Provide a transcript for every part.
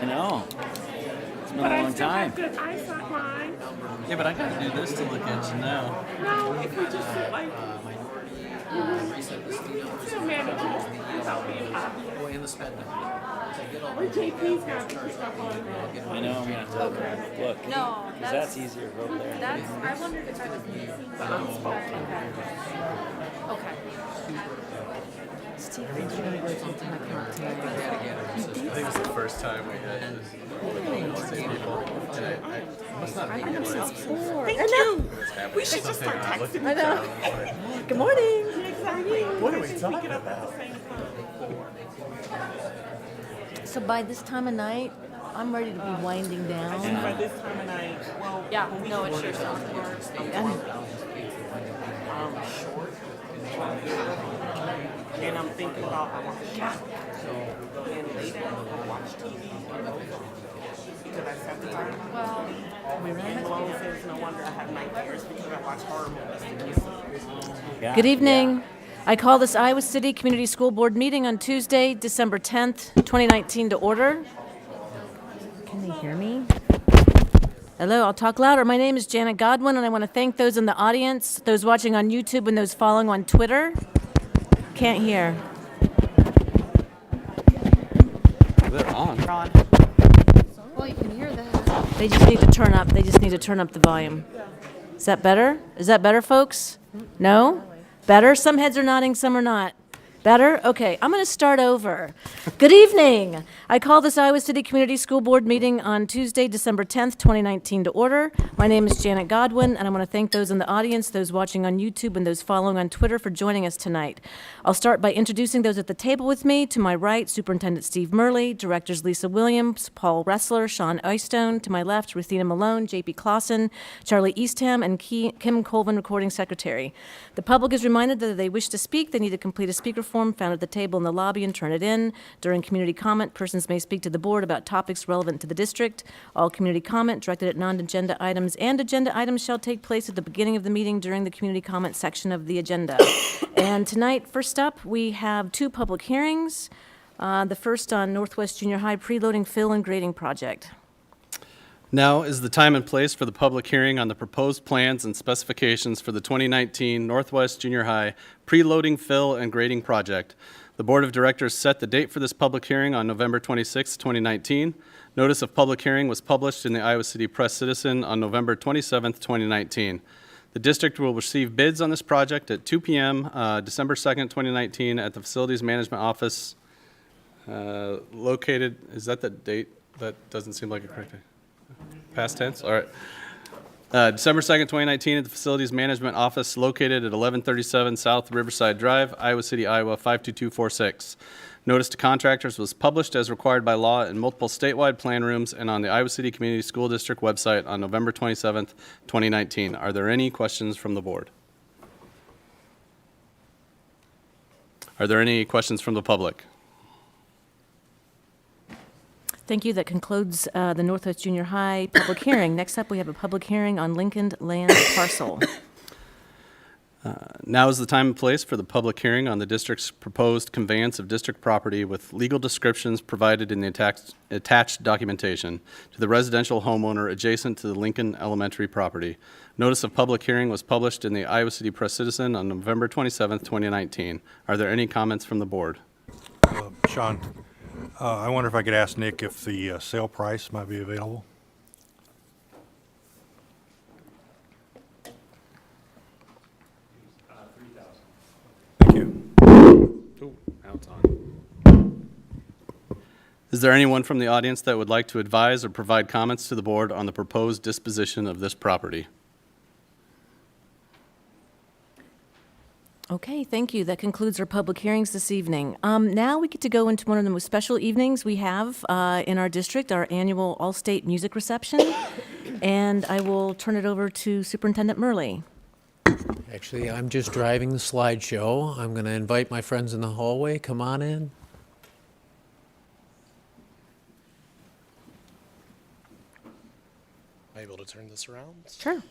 I know. It's been But a I long still time. have good eyesight line. Yeah, but I gotta do this to look at you now. No, if we just sit like, we still manage it without being obvious. Or JP's got to put stuff on. I know. I'm gonna have to look. No, Because that's easier over there. That's. I wondered if I was missing The unspoken. Okay. Steve, did you go something I can't tell you? I think it's the first time we had this with Allstate people. And I must not be I know since before. Thank you. We should just start texting. I know. Good morning. Exactly. What are we talking about? So by this time of night, I'm ready to be winding down. And by this time of night, well, Yeah. No, it sure sounds and I'm thinking about I want to shop and lay down and watch TV because I set the time. Well, And Malone says no wonder I have nightmares because I watch horror movies. Yeah. Good evening. I call this Iowa City Community School Board meeting on Tuesday, December 10th, 2019 to order. Can they hear me? Hello, I'll talk louder. My name is Janet Godwin, and I want to thank those in the audience, those watching on YouTube, and those following on Twitter. Can't hear. They're on. well, you can hear that. They just need to turn up. They just need to turn up the volume. Is that better? Is that better, folks? No? Better? Some heads are nodding, some are not. Better? Okay, I'm going to start over. Good evening. I call this Iowa City Community School Board meeting on Tuesday, December 10th, 2019 to order. My name is Janet Godwin, and I want to thank those in the audience, those watching on YouTube, and those following on Twitter for joining us tonight. I'll start by introducing those at the table with me. To my right, Superintendent Steve Murley, Directors Lisa Williams, Paul Ressler, Sean Oystone. To my left, Ruthina Malone, J.P. Clausen, Charlie Eastham, and Kim Colvin, Recording Secretary. The public is reminded that if they wish to speak, they need to complete a speaker form found at the table in the lobby and turn it in. During community comment, persons may speak to the board about topics relevant to the district. All community comment directed at non-agenda items and agenda items shall take place at the beginning of the meeting during the community comment section of the agenda. And tonight, first up, we have two public hearings. The first on Northwest Junior High preloading fill and grading project. Now is the time and place for the public hearing on the proposed plans and specifications for the 2019 Northwest Junior High preloading fill and grading project. The Board of Directors set the date for this public hearing on November 26, 2019. Notice of public hearing was published in the Iowa City Press Citizen on November 27, 2019. The district will receive bids on this project at 2 p.m. December 2nd, 2019 at the Facilities Management Office located, is that the date? That doesn't seem like a correct date. Past tense? All right. December 2nd, 2019 at the Facilities Management Office located at 1137 South Riverside Drive, Iowa City, Iowa 52246. Notice to contractors was published as required by law in multiple statewide plan rooms and on the Iowa City Community School District website on November 27th, 2019. Are there any questions from the board? Are there any questions from the public? Thank you. That concludes the Northwest Junior High public hearing. Next up, we have a public hearing on Lincoln Land Parcel. Now is the time and place for the public hearing on the district's proposed conveyance of district property with legal descriptions provided in the attached documentation to the residential homeowner adjacent to the Lincoln Elementary property. Notice of public hearing was published in the Iowa City Press Citizen on November 27th, 2019. Are there any comments from the board? Sean, I wonder if I could ask Nick if the sale price might be available. Thank you. Oh, now it's on. Is there anyone from the audience that would like to advise or provide comments to the board on the proposed disposition of this property? Okay, thank you. That concludes our public hearings this evening. Now we get to go into one of the most special evenings we have in our district, our annual Allstate music reception. And I will turn it over to Superintendent Murley. Actually, I'm just driving the slideshow. I'm going to invite my friends in the hallway. Come on in. Am I able to turn this around? Sure.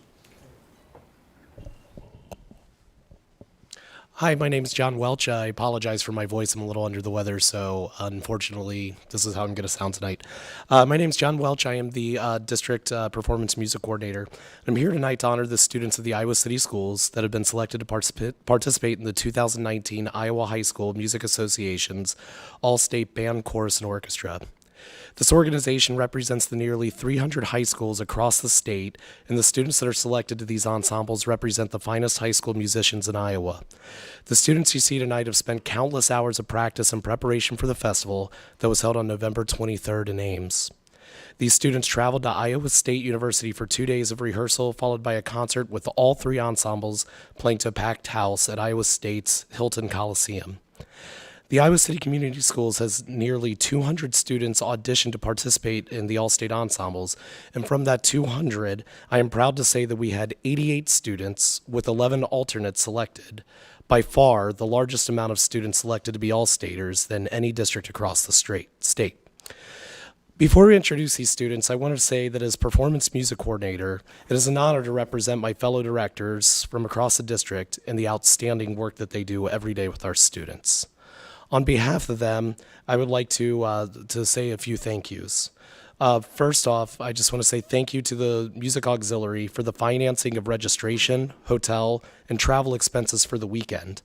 Hi, my name is John Welch. I apologize for my voice. I'm a little under the weather, so unfortunately, this is how I'm going to sound tonight. My name is John Welch. I am the District Performance Music Coordinator. I'm here tonight to honor the students of the Iowa City Schools that have been selected to participate in the 2019 Iowa High School Music Association's Allstate Band, Chorus, and Orchestra. This organization represents the nearly 300 high schools across the state, and the students that are selected to these ensembles represent the finest high school musicians in Iowa. The students you see tonight have spent countless hours of practice and preparation for the festival that was held on November 23rd in Ames. These students traveled to Iowa State University for 2 days of rehearsal, followed by a concert with all three ensembles playing to a packed house at Iowa State's Hilton Coliseum. The Iowa City Community Schools has nearly 200 students audition to participate in the All-State ensembles, and from that 200, I am proud to say that we had 88 students with 11 alternates selected, by far the largest amount of students selected to be All-Staters than any district across the state. Before we introduce these students, I want to say that as Performance Music Coordinator, it is an honor to represent my fellow directors from across the district and the outstanding work that they do every day with our students. On behalf of them, I would like to say a few thank yous. First off, I just want to say thank you to the Music Auxiliary for the financing of registration, hotel, and travel expenses for the weekend.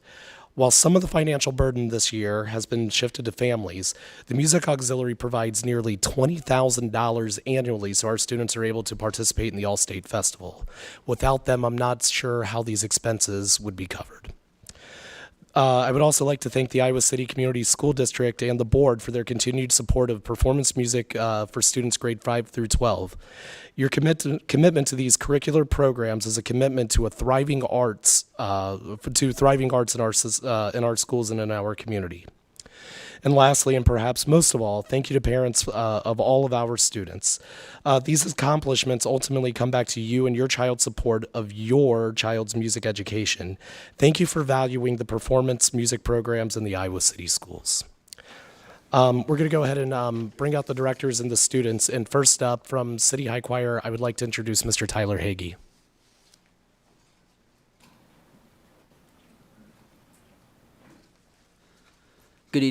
While some of the financial burden this year has been shifted to families, the Music Auxiliary provides nearly $20,000 annually so our students are able to participate in the All-State Festival. Without them, I'm not sure how these expenses would be covered. I would also like to thank the Iowa City Community School District and the board for their continued support of performance music for students grade 5 through 12. Your commitment to these curricular programs is a commitment to thriving arts in our schools and in our community. And lastly, and perhaps most of all, thank you to parents of all of our students. These accomplishments ultimately come back to you and your child's support of your child's music education. Thank you for valuing the performance music programs in the Iowa City schools. We're going to go ahead and bring out the directors and the students. And first up, from City High Choir, I would like to introduce Mr. Tyler Hagee. Good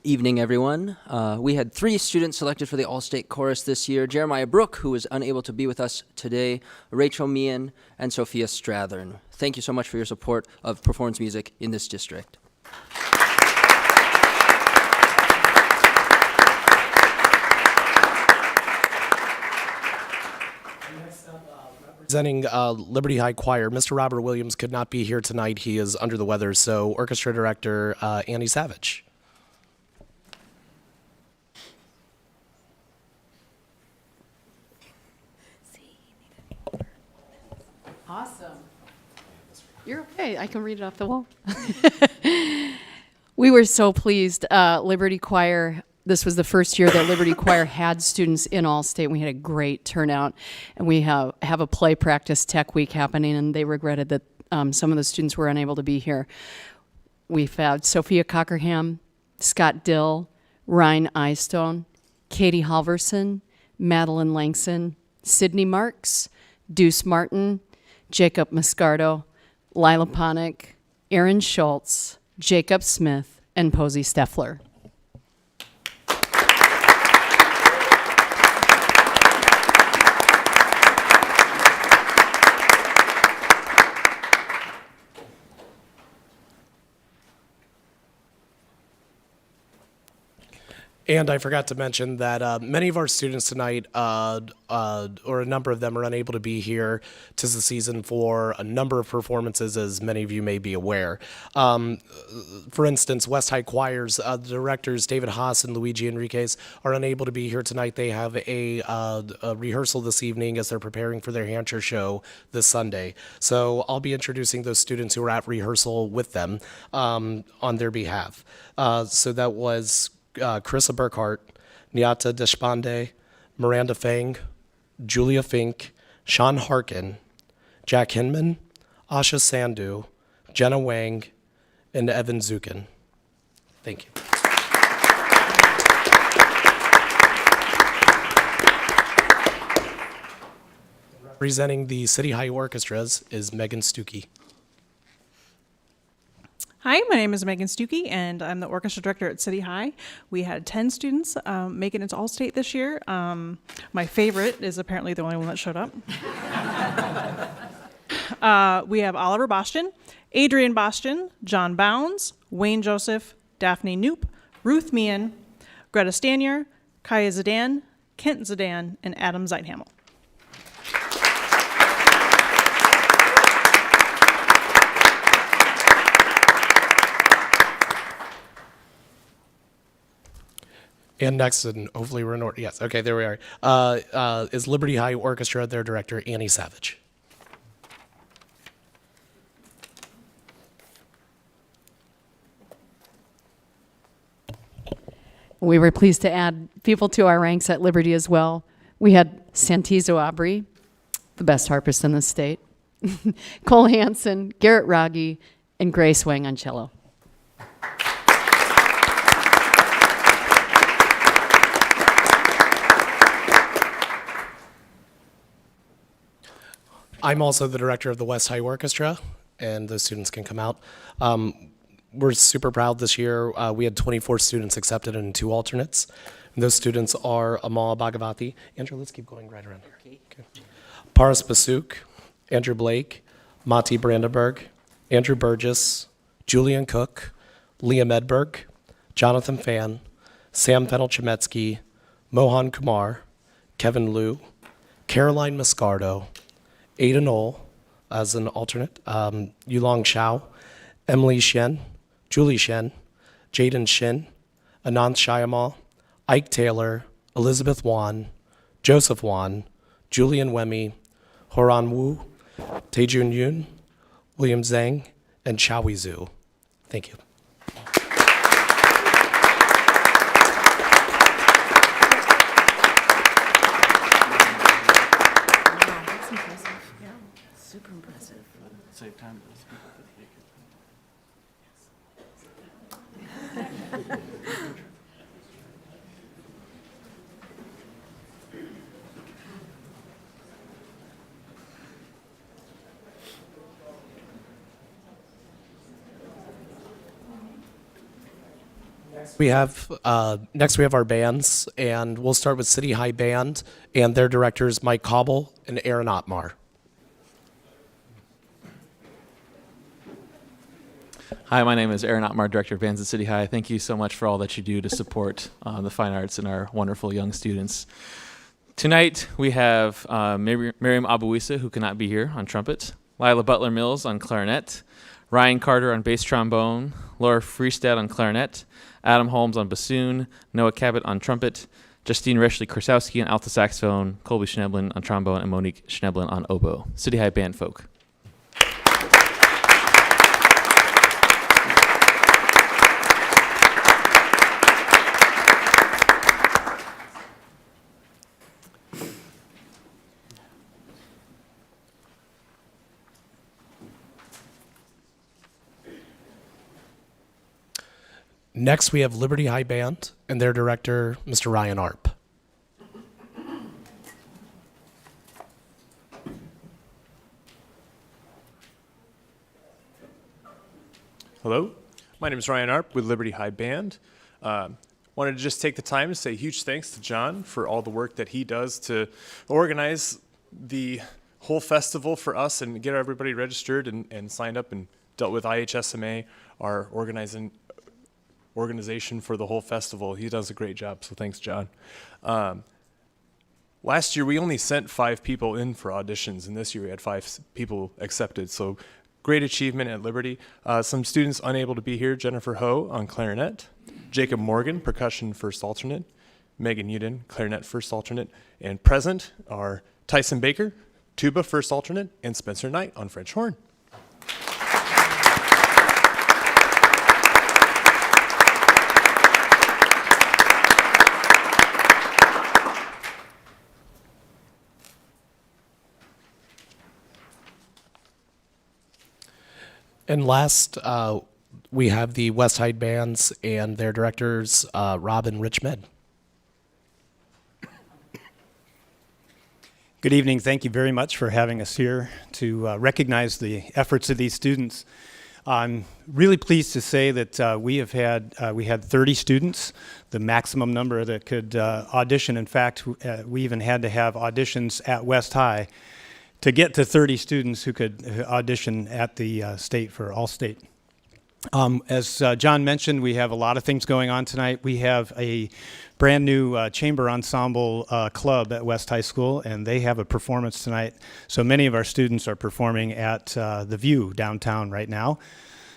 evening, everyone. We had 3 students selected for the All-State Chorus this year: Jeremiah Brook, who is unable to be with us today, Rachel Meehan, and Sophia Strathern. Thank you so much for your support of performance music in this district. Representing Liberty High Choir, Mr. Robert Williams could not be here tonight. He is under the weather, so Orchestra Director Annie Savage. Awesome. You're okay. I can read it off the wall. We were so pleased. Liberty Choir, this was the first year that Liberty Choir had students in Allstate. We had a great turnout, and we have a play practice tech week happening, and they regretted that some of the students were unable to be here. We've had Sophia Cockerham, Scott Dill, Ryan Eyestone, Katie Halverson, Madeline Langson, Sydney Marks, Deuce Martin, Jacob Moscardo, Lila Ponick, Aaron Schultz, Jacob Smith, and Posey Steffler. And I forgot to mention that many of our students tonight, or a number of them, are unable to be here 'tis the season for a number of performances, as many of you may be aware. For instance, Westside Choir's directors David Haas and Luigi Enriquez are unable to be here tonight. They have a rehearsal this evening as they're preparing for their Hampshire show this Sunday. So I'll be introducing those students who are at rehearsal with them on their behalf. So that was Carissa Burkhart, Nyata Deshpande, Miranda Fang, Julia Fink, Sean Harkin, Jack Hinman, Asha Sandhu, Jenna Wang, and Evan Zukin. Thank you. Representing the City High Orchestras is Megan Stuckey. Hi, my name is Megan Stuckey, and I'm the orchestra director at City High. We had 10 students make it into Allstate this year. My favorite is apparently the only one that showed up. We have Oliver Boston, Adrian Boston, John Bounds, Wayne Joseph, Daphne Knoop, Ruth Meehan, Greta Stanier, Kaya Zidane, Kent Zidane, and Adam Zeithamel. And next, and hopefully we're in order. Yes, okay, there we are. Is Liberty High Orchestra, their director, Annie Savage. We were pleased to add people to our ranks at Liberty as well. We had Santizo Aubrey, the best harpist in the state, Cole Hansen, Garrett Raggi, and Grace Wang on cello. I'm also the director of the West High Orchestra, and those students can come out. We're super proud this year. We had 24 students accepted and 2 alternates. And those students are Amal Bhagavati. Andrew, let's keep going right around here. Okay. Paras Basuk, Andrew Blake, Mati Brandenburg, Andrew Burgess, Julian Cook, Liam Edberg, Jonathan Fan, Sam Fennel-Chemetsky, Mohan Kumar, Kevin Liu, Caroline Mascardo, Ada Knoll as an alternate, Yulong Shao, Emily Shen, Julie Shen, Jaden Shin, Anant Shyamaw, Ike Taylor, Elizabeth Wan, Joseph Wan, Julian Wemme, Horan Wu, Taejun Yoon, William Zhang, and Chaoui Zhu. Thank you. That's impressive. Yeah, super impressive. Save time. Next we have our bands, and we'll start with City High Band, and their directors Mike Cobble and Aaron Ottmar. Hi, my name is Aaron Ottmar, Director of Bands at City High. Thank you so much for all that you do to support the fine arts and our wonderful young students. Tonight we have Miriam Abuisa, who cannot be here, on trumpet, Lila Butler Mills on clarinet, Ryan Carter on bass trombone, Laura Freestad on clarinet, Adam Holmes on bassoon, Noah Cabot on trumpet, Justine Reschley-Krasowski on alto saxophone, Colby Schneblin on trombone, and Monique Schneblin on oboe. City High Band folk. Next, we have Liberty High Band and their director, Mr. Ryan Arp. Hello, my name is Ryan Arp with Liberty High Band. Wanted to just take the time to say huge thanks to John for all the work that he does to organize the whole festival for us and get everybody registered and signed up and dealt with IHSMA, our organization for the whole festival. He does a great job, so thanks, John. Last year, we only sent 5 people in for auditions, and this year we had 5 people accepted, so great achievement at Liberty. Some students unable to be here: Jennifer Ho on clarinet, Jacob Morgan, percussion first alternate, Megan Uden, clarinet first alternate, and present are Tyson Baker, tuba first alternate, and Spencer Knight on French horn. And last, we have the Westside Bands and their directors, Rob and Rich Med. Good evening. Thank you very much for having us here to recognize the efforts of these students. I'm really pleased to say that we had 30 students, the maximum number that could audition. In fact, we even had to have auditions at West High to get to 30 students who could audition at the state for Allstate. As John mentioned, we have a lot of things going on tonight. We have a brand new chamber ensemble club at West High School, and they have a performance tonight. So many of our students are performing at the View downtown right now.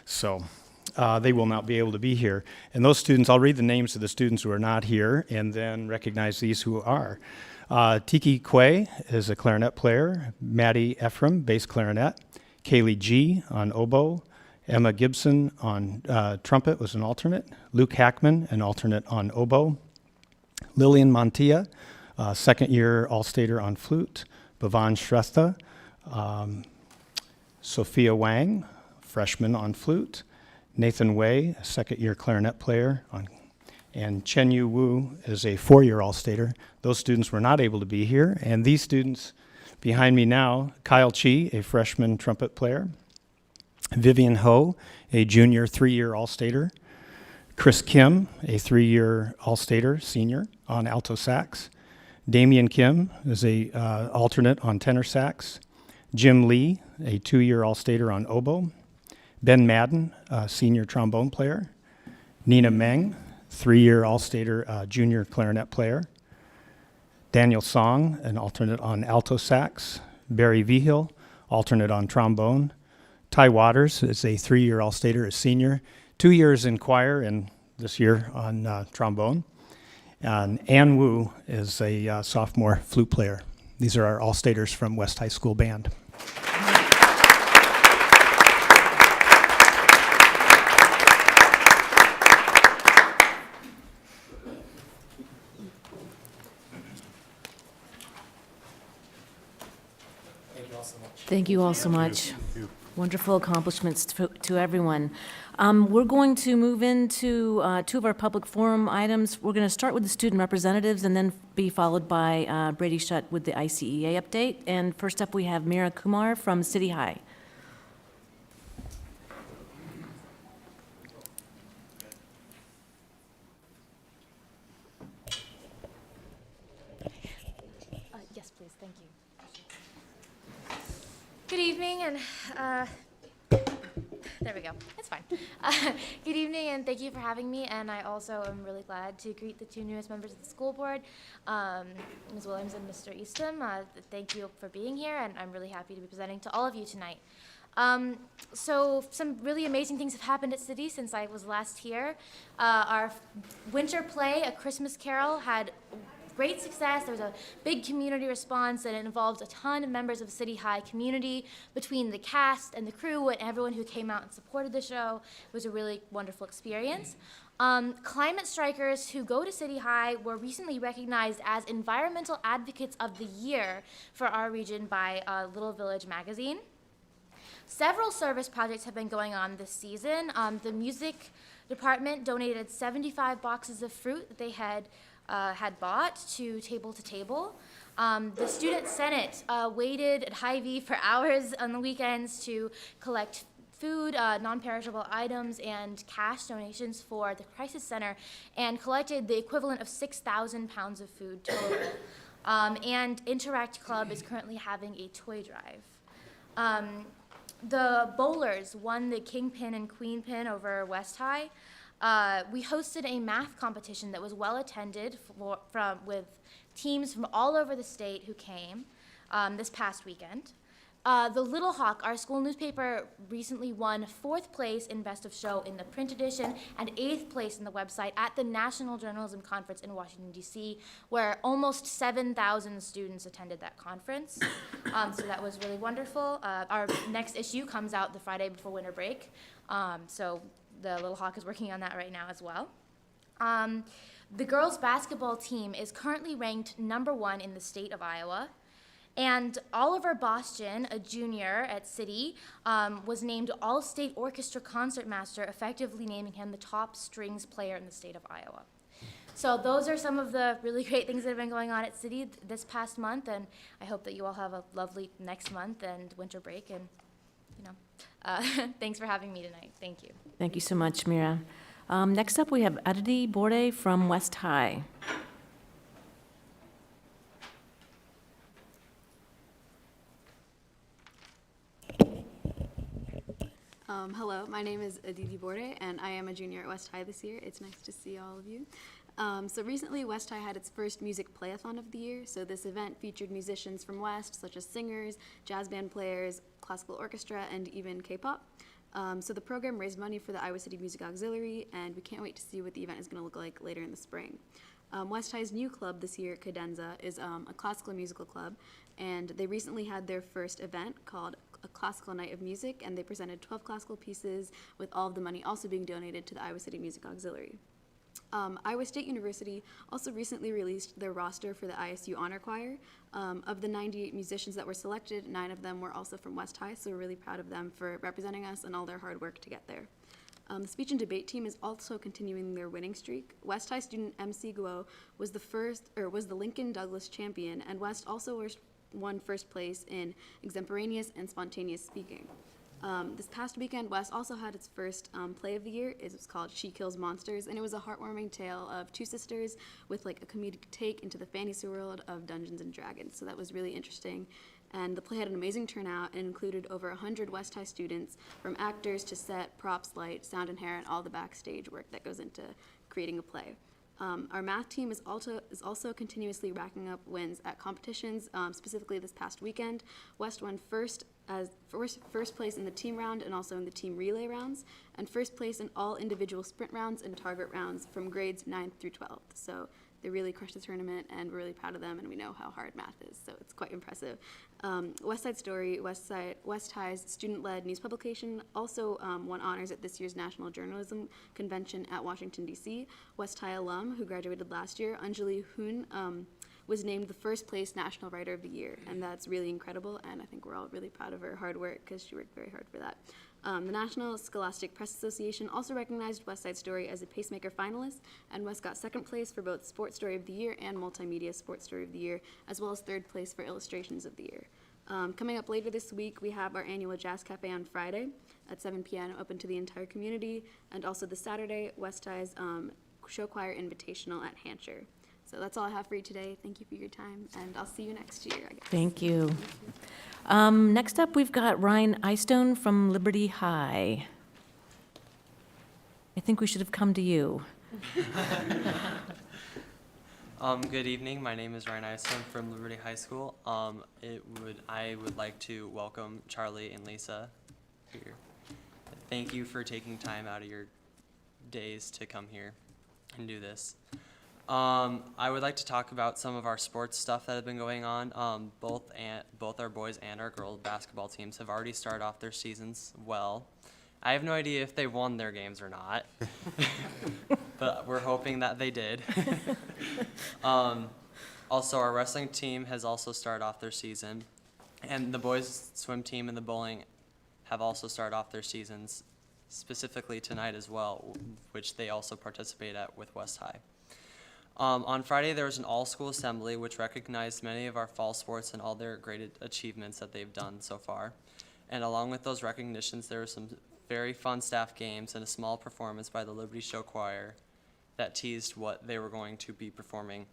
So they will not be able to be here. And those students, I'll read the names of the students who are not here and then recognize these who are. Tiki Quay is a clarinet player. Maddie Ephraim, bass clarinet. Kaylee G on oboe. Emma Gibson on trumpet was an alternate. Luke Hackman, an alternate on oboe. Lillian Montilla, second-year All-Stater on flute. Bhavan Shrestha. Sophia Wang, freshman on flute. Nathan Wei, a second-year clarinet player. And Chen Yu Wu is a four-year All-Stater. Those students were not able to be here. And these students behind me now, Kyle Chi, a freshman trumpet player. Vivian Ho, a junior three-year All-Stater. Chris Kim, a three-year All-Stater, senior, on alto sax. Damian Kim is a alternate on tenor sax. Jim Lee, a two-year All-Stater on oboe. Ben Madden, a senior trombone player. Nina Meng, three-year All-Stater junior clarinet player. Daniel Song, an alternate on alto sax. Barry Vigil, alternate on trombone. Ty Waters is a three-year All-Stater, a senior, 2 years in choir, and this year on trombone. And Ann Wu is a sophomore flute player. These are our All-Staters from West High School Band. Thank you all so much. Wonderful accomplishments to everyone. We're going to move into two of our public forum items. We're going to start with the student representatives and then be followed by Brady Shutt with the ICEA update. And first up, we have Mira Kumar from City High. Yes, please. Thank you. Good evening, and there we go. It's fine. Good evening, and thank you for having me. And I also am really glad to greet the two newest members of the school board, Ms. Williams and Mr. Eastham. Thank you for being here, and I'm really happy to be presenting to all of you tonight. So some really amazing things have happened at City since I was last here. Our winter play, A Christmas Carol, had great success. There was a big community response, and it involved a ton of members of the City High community between the cast and the crew and everyone who came out and supported the show. It was a really wonderful experience. Climate strikers who go to City High were recently recognized as Environmental Advocates of the Year for our region by Little Village magazine. Several service projects have been going on this season. The music department donated 75 boxes of fruit that they had bought to Table to Table. The Student Senate waited at Hy-Vee for hours on the weekends to collect food, non-perishable items, and cash donations for the Crisis Center, and collected the equivalent of 6,000 pounds of food total. And Interact Club is currently having a toy drive. The bowlers won the Kingpin and Queenpin over West High. We hosted a math competition that was well attended with teams from all over the state who came this past weekend. The Little Hawk, our school newspaper, recently won 4th place in Best of Show in the print edition and 8th place in the website at the National Journalism Conference in Washington, D.C., where almost 7,000 students attended that conference. So that was really wonderful. Our next issue comes out the Friday before winter break. So the Little Hawk is working on that right now as well. The girls' basketball team is currently ranked #1 in the state of Iowa. And Oliver Boston, a junior at City, was named All-State Orchestra Concertmaster, effectively naming him the top strings player in the state of Iowa. So those are some of the really great things that have been going on at City this past month, and I hope that you all have a lovely next month and winter break, and thanks for having me tonight. Thank you. Thank you so much, Mira. Next up, we have Aditi Borde from West High. Hello, my name is Aditi Borde, and I am a junior at West High this year. It's nice to see all of you. So recently, West High had its first music playathon of the year. So this event featured musicians from West, such as singers, jazz band players, classical orchestra, and even K-pop. So the program raised money for the Iowa City Music Auxiliary, and we can't wait to see what the event is going to look like later in the spring. West High's new club this year, Cadenza, is a classical musical club, and they recently had their first event called a Classical Night of Music, and they presented 12 classical pieces, with all of the money also being donated to the Iowa City Music Auxiliary. Iowa State University also recently released their roster for the ISU Honor Choir. Of the 98 musicians that were selected, 9 of them were also from West High, so we're really proud of them for representing us and all their hard work to get there. The speech and debate team is also continuing their winning streak. West High student MC Guo was the Lincoln Douglas champion, and West also won first place in extemporaneous and spontaneous speaking. This past weekend, West also had its first play of the year. It was called She Kills Monsters, and it was a heartwarming tale of two sisters with like a comedic take into the fantasy world of Dungeons and Dragons. So that was really interesting. And the play had an amazing turnout and included over 100 West High students, from actors to set, props, light, sound and hair, and all the backstage work that goes into creating a play. Our math team is also continuously racking up wins at competitions. Specifically this past weekend, West won first place in the team round and also in the team relay rounds, and first place in all individual sprint rounds and target rounds from grades 9th through 12th. So they really crushed the tournament, and we're really proud of them, and we know how hard math is, so it's quite impressive. West Side Story, West High's student-led news publication, also won honors at this year's National Journalism Convention at Washington, D.C. West High alum, who graduated last year, Anjali Hoon, was named the first place National Writer of the Year, and that's really incredible, and I think we're all really proud of her hard work because she worked very hard for that. The National Scholastic Press Association also recognized West Side Story as a Pacemaker finalist, and West got second place for both Sports Story of the Year and Multimedia Sports Story of the Year, as well as third place for Illustrations of the Year. Coming up later this week, we have our annual Jazz Cafe on Friday at 7 p.m., open to the entire community, and also this Saturday, West High's Show Choir Invitational at Hampshire. So that's all I have for you today. Thank you for your time, and I'll see you next year, I guess. Thank you. Next up, we've got Ryan Eystone from Liberty High. I think we should have come to you. Good evening. My name is Ryan Eystone from Liberty High School. I would like to welcome Charlie and Lisa here. Thank you for taking time out of your days to come here and do this. I would like to talk about some of our sports stuff that have been going on. Both our boys and our girls basketball teams have already started off their seasons well. I have no idea if they won their games or not, but we're hoping that they did. Also, our wrestling team has also started off their season, and the boys swim team and the bowling have also started off their seasons, specifically tonight as well, which they also participate at with West High. On Friday, there was an all-school assembly which recognized many of our fall sports and all their great achievements that they've done so far. And along with those recognitions, there were some very fun staff games and a small performance by the Liberty Show Choir that teased what they were going to be performing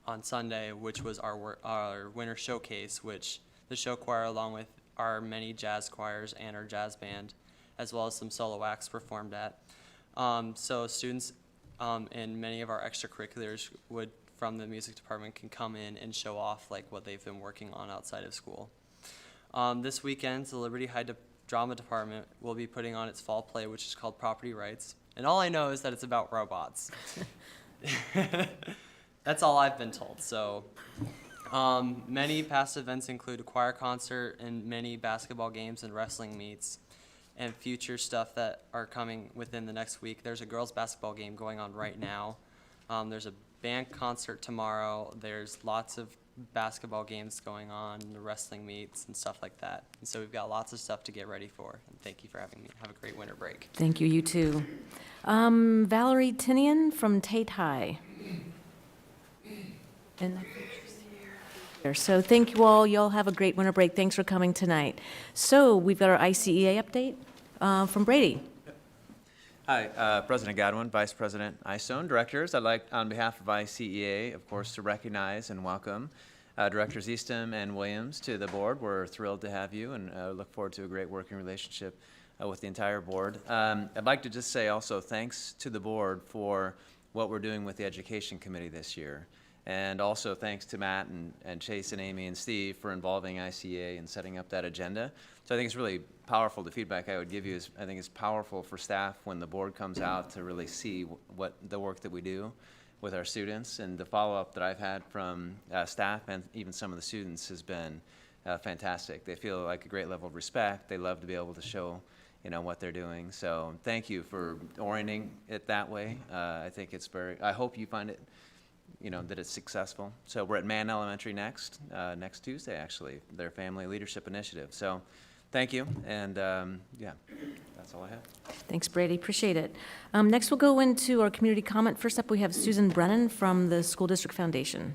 on Sunday, which was our winter showcase, which the show choir, along with our many jazz choirs and our jazz band, as well as some solo acts, performed at. So students and many of our extracurriculars from the music department can come in and show off like what they've been working on outside of school. This weekend, the Liberty High Drama Department will be putting on its fall play, which is called Property Rights. And all I know is that it's about robots. That's all I've been told. So many past events include a choir concert and many basketball games and wrestling meets, and future stuff that are coming within the next week. There's a girls' basketball game going on right now. There's a band concert tomorrow. There's lots of basketball games going on, the wrestling meets and stuff like that. And so we've got lots of stuff to get ready for. And thank you for having me. Have a great winter break. Thank you, you too. Valerie Tinian from Tate High. And So thank you all. Y'all have a great winter break. Thanks for coming tonight. So we've got our ICEA update from Brady. Hi, President Godwin, Vice President Istone, Directors. I'd like, on behalf of ICEA, of course, to recognize and welcome Directors Easton and Williams to the board. We're thrilled to have you and look forward to a great working relationship with the entire board. I'd like to just say also thanks to the board for what we're doing with the Education Committee this year. And also thanks to Matt and Chase and Amy and Steve for involving ICEA and setting up that agenda. So I think it's really powerful. The feedback I would give you is I think it's powerful for staff when the board comes out to really see what the work that we do with our students. And the follow-up that I've had from staff and even some of the students has been fantastic. They feel like a great level of respect. They love to be able to show what they're doing. So thank you for orienting it that way. I think it's I hope you find it that it's successful. So we're at Mann Elementary next Tuesday, actually, their Family Leadership Initiative. So thank you, and yeah, that's all I have. Thanks, Brady. Appreciate it. Next, we'll go into our community comment. First up, we have Susan Brennan from the School District Foundation.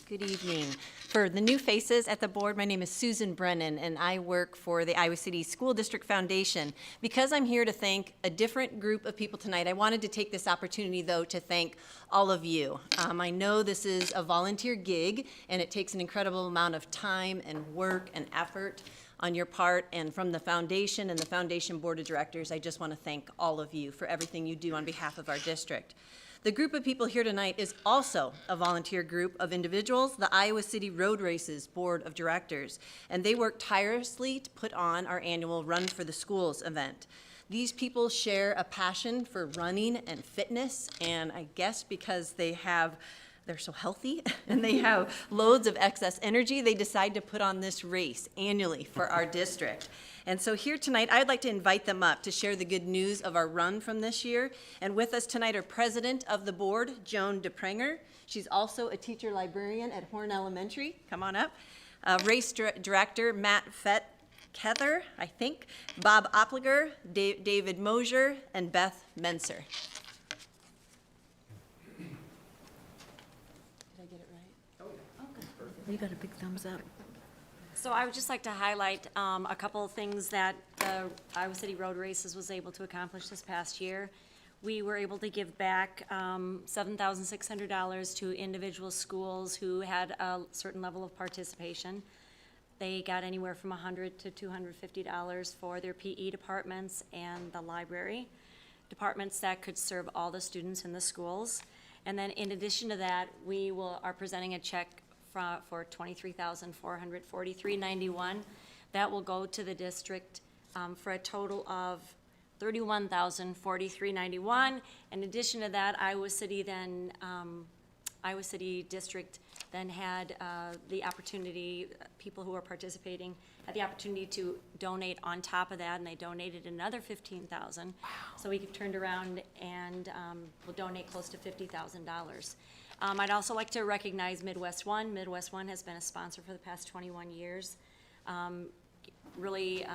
Good evening. For the new faces at the board, my name is Susan Brennan, and I work for the Iowa City School District Foundation. Because I'm here to thank a different group of people tonight, I wanted to take this opportunity, though, to thank all of you. I know this is a volunteer gig, and it takes an incredible amount of time and work and effort on your part, and from the foundation and the foundation board of directors, I just want to thank all of you for everything you do on behalf of our district. The group of people here tonight is also a volunteer group of individuals, the Iowa City Road Races Board of Directors, and they work tirelessly to put on our annual Run for the Schools event. These people share a passion for running and fitness, and I guess because they're so healthy and they have loads of excess energy, they decide to put on this race annually for our district. And so here tonight, I'd like to invite them up to share the good news of our run from this year. And with us tonight are President of the Board, Joan DePranger. She's also a teacher librarian at Horn Elementary. Come on up. Race Director, Matt Kether, I think, Bob Opliger, David Mosier, and Beth Menser. Did I get it right? Oh, good. You got a big thumbs up. So I would just like to highlight a couple of things that the Iowa City Road Races was able to accomplish this past year. We were able to give back $7,600 to individual schools who had a certain level of participation. They got anywhere from $100 to $250 for their PE departments and the library departments that could serve all the students in the schools. And then in addition to that, we are presenting a check for $23,443.91. That will go to the district for a total of $31,043.91. In addition to that, Iowa City District then had the opportunity, people who are participating had the opportunity to donate on top of that, and they donated another $15,000. Wow. So we turned around and will donate close to $50,000. I'd also like to recognize Midwest One. Midwest One has been a sponsor for the past 21 years, really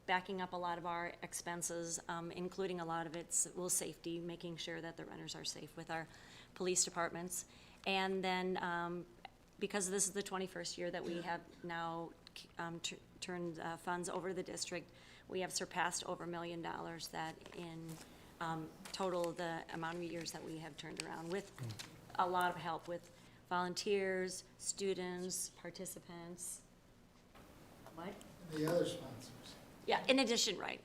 backing up a lot of our expenses, including a lot of its safety, making sure that the runners are safe with our police departments. And then because this is the 21st year that we have now turned funds over to the district, we have surpassed over $1 million that in total the amount of years that we have turned around with a lot of help with volunteers, students, participants. What? The other sponsors. Yeah, in addition, right.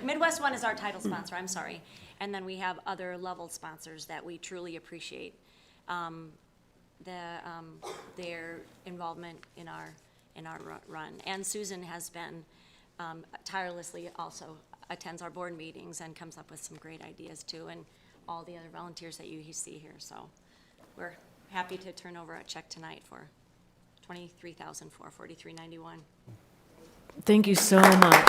Midwest One is our title sponsor, I'm sorry. And then we have other level sponsors that we truly appreciate their involvement in our run. And Susan has been tirelessly also attends our board meetings and comes up with some great ideas too, and all the other volunteers that you see here. So we're happy to turn over a check tonight for $23,443.91. Thank you so much.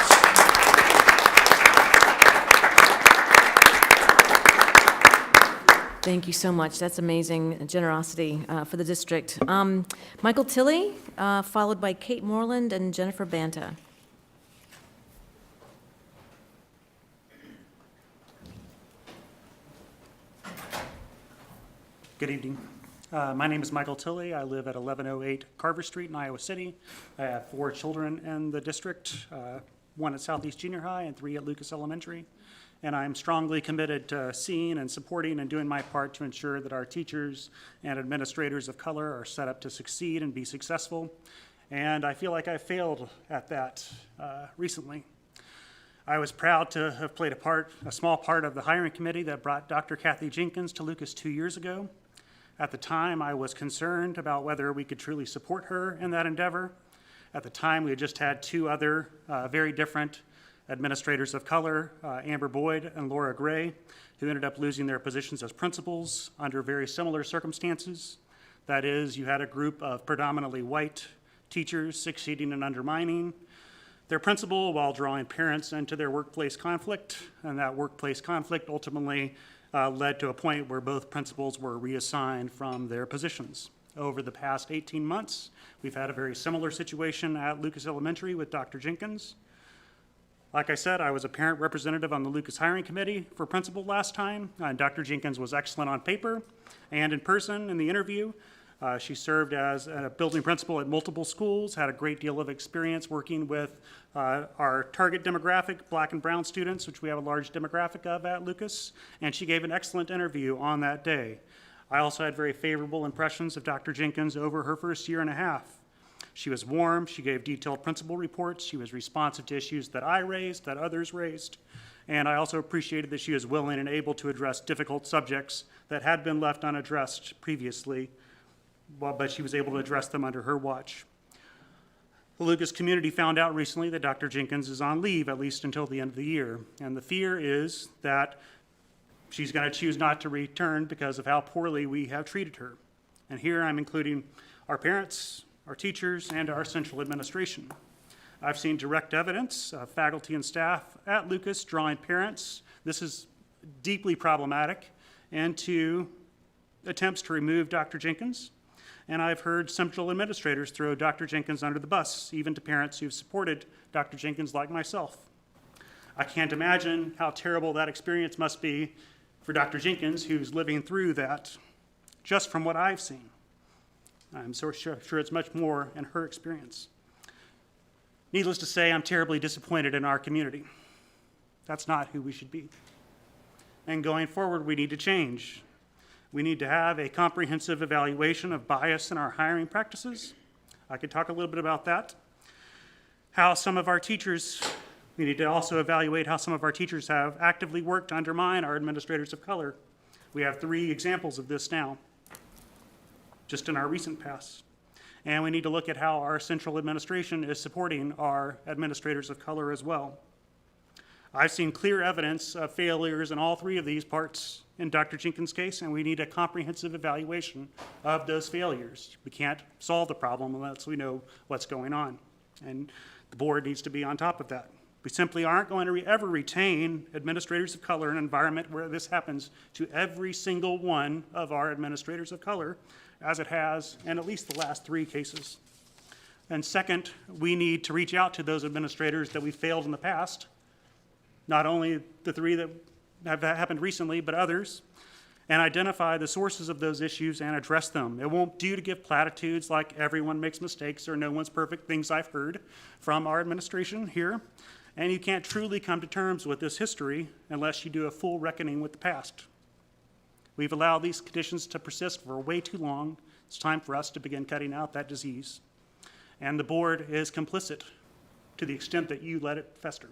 Thank you so much. That's amazing generosity for the district. Michael Tilley, followed by Kate Moreland and Jennifer Banta. Good evening. My name is Michael Tilley. I live at 1108 Carver Street in Iowa City. I have 4 children in the district, 1 at Southeast Junior High and 3 at Lucas Elementary. And I'm strongly committed to seeing and supporting and doing my part to ensure that our teachers and administrators of color are set up to succeed and be successful. And I feel like I failed at that recently. I was proud to have played a small part of the hiring committee that brought Dr. Kathy Jenkins to Lucas 2 years ago. At the time, I was concerned about whether we could truly support her in that endeavor. At the time, we had just had 2 other very different administrators of color, Amber Boyd and Laura Gray, who ended up losing their positions as principals under very similar circumstances. That is, you had a group of predominantly white teachers succeeding in undermining their principal while drawing parents into their workplace conflict, and that workplace conflict ultimately led to a point where both principals were reassigned from their positions. Over the past 18 months, we've had a very similar situation at Lucas Elementary with Dr. Jenkins. Like I said, I was a parent representative on the Lucas hiring committee for principal last time, and Dr. Jenkins was excellent on paper and in person in the interview. She served as a building principal at multiple schools, had a great deal of experience working with our target demographic, black and brown students, which we have a large demographic of at Lucas, and she gave an excellent interview on that day. I also had very favorable impressions of Dr. Jenkins over her first year and a half. She was warm, she gave detailed principal reports, she was responsive to issues that I raised, that others raised, and I also appreciated that she was willing and able to address difficult subjects that had been left unaddressed previously, but she was able to address them under her watch. The Lucas community found out recently that Dr. Jenkins is on leave, at least until the end of the year, and the fear is that she's going to choose not to return because of how poorly we have treated her. And here I'm including our parents, our teachers, and our central administration. I've seen direct evidence of faculty and staff at Lucas drawing parents. This is deeply problematic, and to attempts to remove Dr. Jenkins. And I've heard central administrators throw Dr. Jenkins under the bus, even to parents who've supported Dr. Jenkins like myself. I can't imagine how terrible that experience must be for Dr. Jenkins, who's living through that, just from what I've seen. I'm so sure it's much more in her experience. Needless to say, I'm terribly disappointed in our community. That's not who we should be. And going forward, we need to change. We need to have a comprehensive evaluation of bias in our hiring practices. I could talk a little bit about that. We need to also evaluate how some of our teachers have actively worked to undermine our administrators of color. We have 3 examples of this now, just in our recent past. And we need to look at how our central administration is supporting our administrators of color as well. I've seen clear evidence of failures in all 3 of these parts in Dr. Jenkins' case, and we need a comprehensive evaluation of those failures. We can't solve the problem unless we know what's going on, and the board needs to be on top of that. We simply aren't going to ever retain administrators of color in an environment where this happens to every single one of our administrators of color, as it has in at least the last 3 cases. And second, we need to reach out to those administrators that we failed in the past, not only the 3 that have happened recently, but others, and identify the sources of those issues and address them. It won't do to give platitudes like everyone makes mistakes or no one's perfect, things I've heard from our administration here. And you can't truly come to terms with this history unless you do a full reckoning with the past. We've allowed these conditions to persist for way too long. It's time for us to begin cutting out that disease. And the board is complicit to the extent that you let it fester.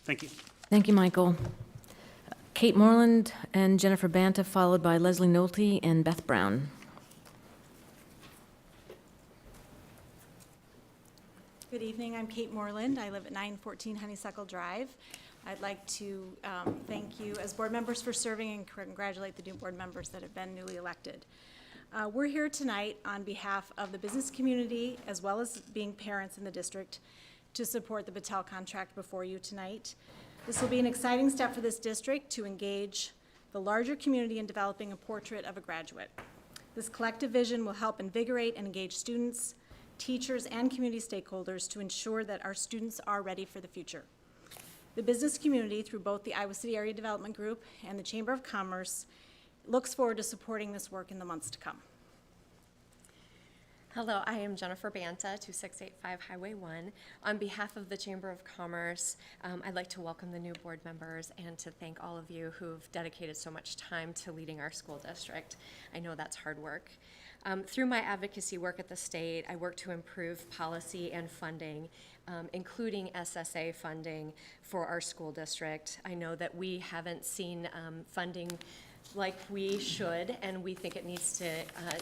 Thank you. Thank you, Michael. Kate Moreland and Jennifer Banta, followed by Leslie Nolte and Beth Brown. Good evening, I'm Kate Moreland. I live at 914 Honeysuckle Drive. I'd like to thank you as board members for serving and congratulate the new board members that have been newly elected. We're here tonight on behalf of the business community as well as being parents in the district to support the Battelle contract before you tonight. This will be an exciting step for this district to engage the larger community in developing a portrait of a graduate. This collective vision will help invigorate and engage students, teachers, and community stakeholders to ensure that our students are ready for the future. The business community, through both the Iowa City Area Development Group and the Chamber of Commerce, looks forward to supporting this work in the months to come. Hello, I am Jennifer Banta, 2685 Highway 1. On behalf of the Chamber of Commerce, I'd like to welcome the new board members and to thank all of you who've dedicated so much time to leading our school district. I know that's hard work. Through my advocacy work at the state, I work to improve policy and funding, including SSA funding for our school district. I know that we haven't seen funding like we should, and we think it needs to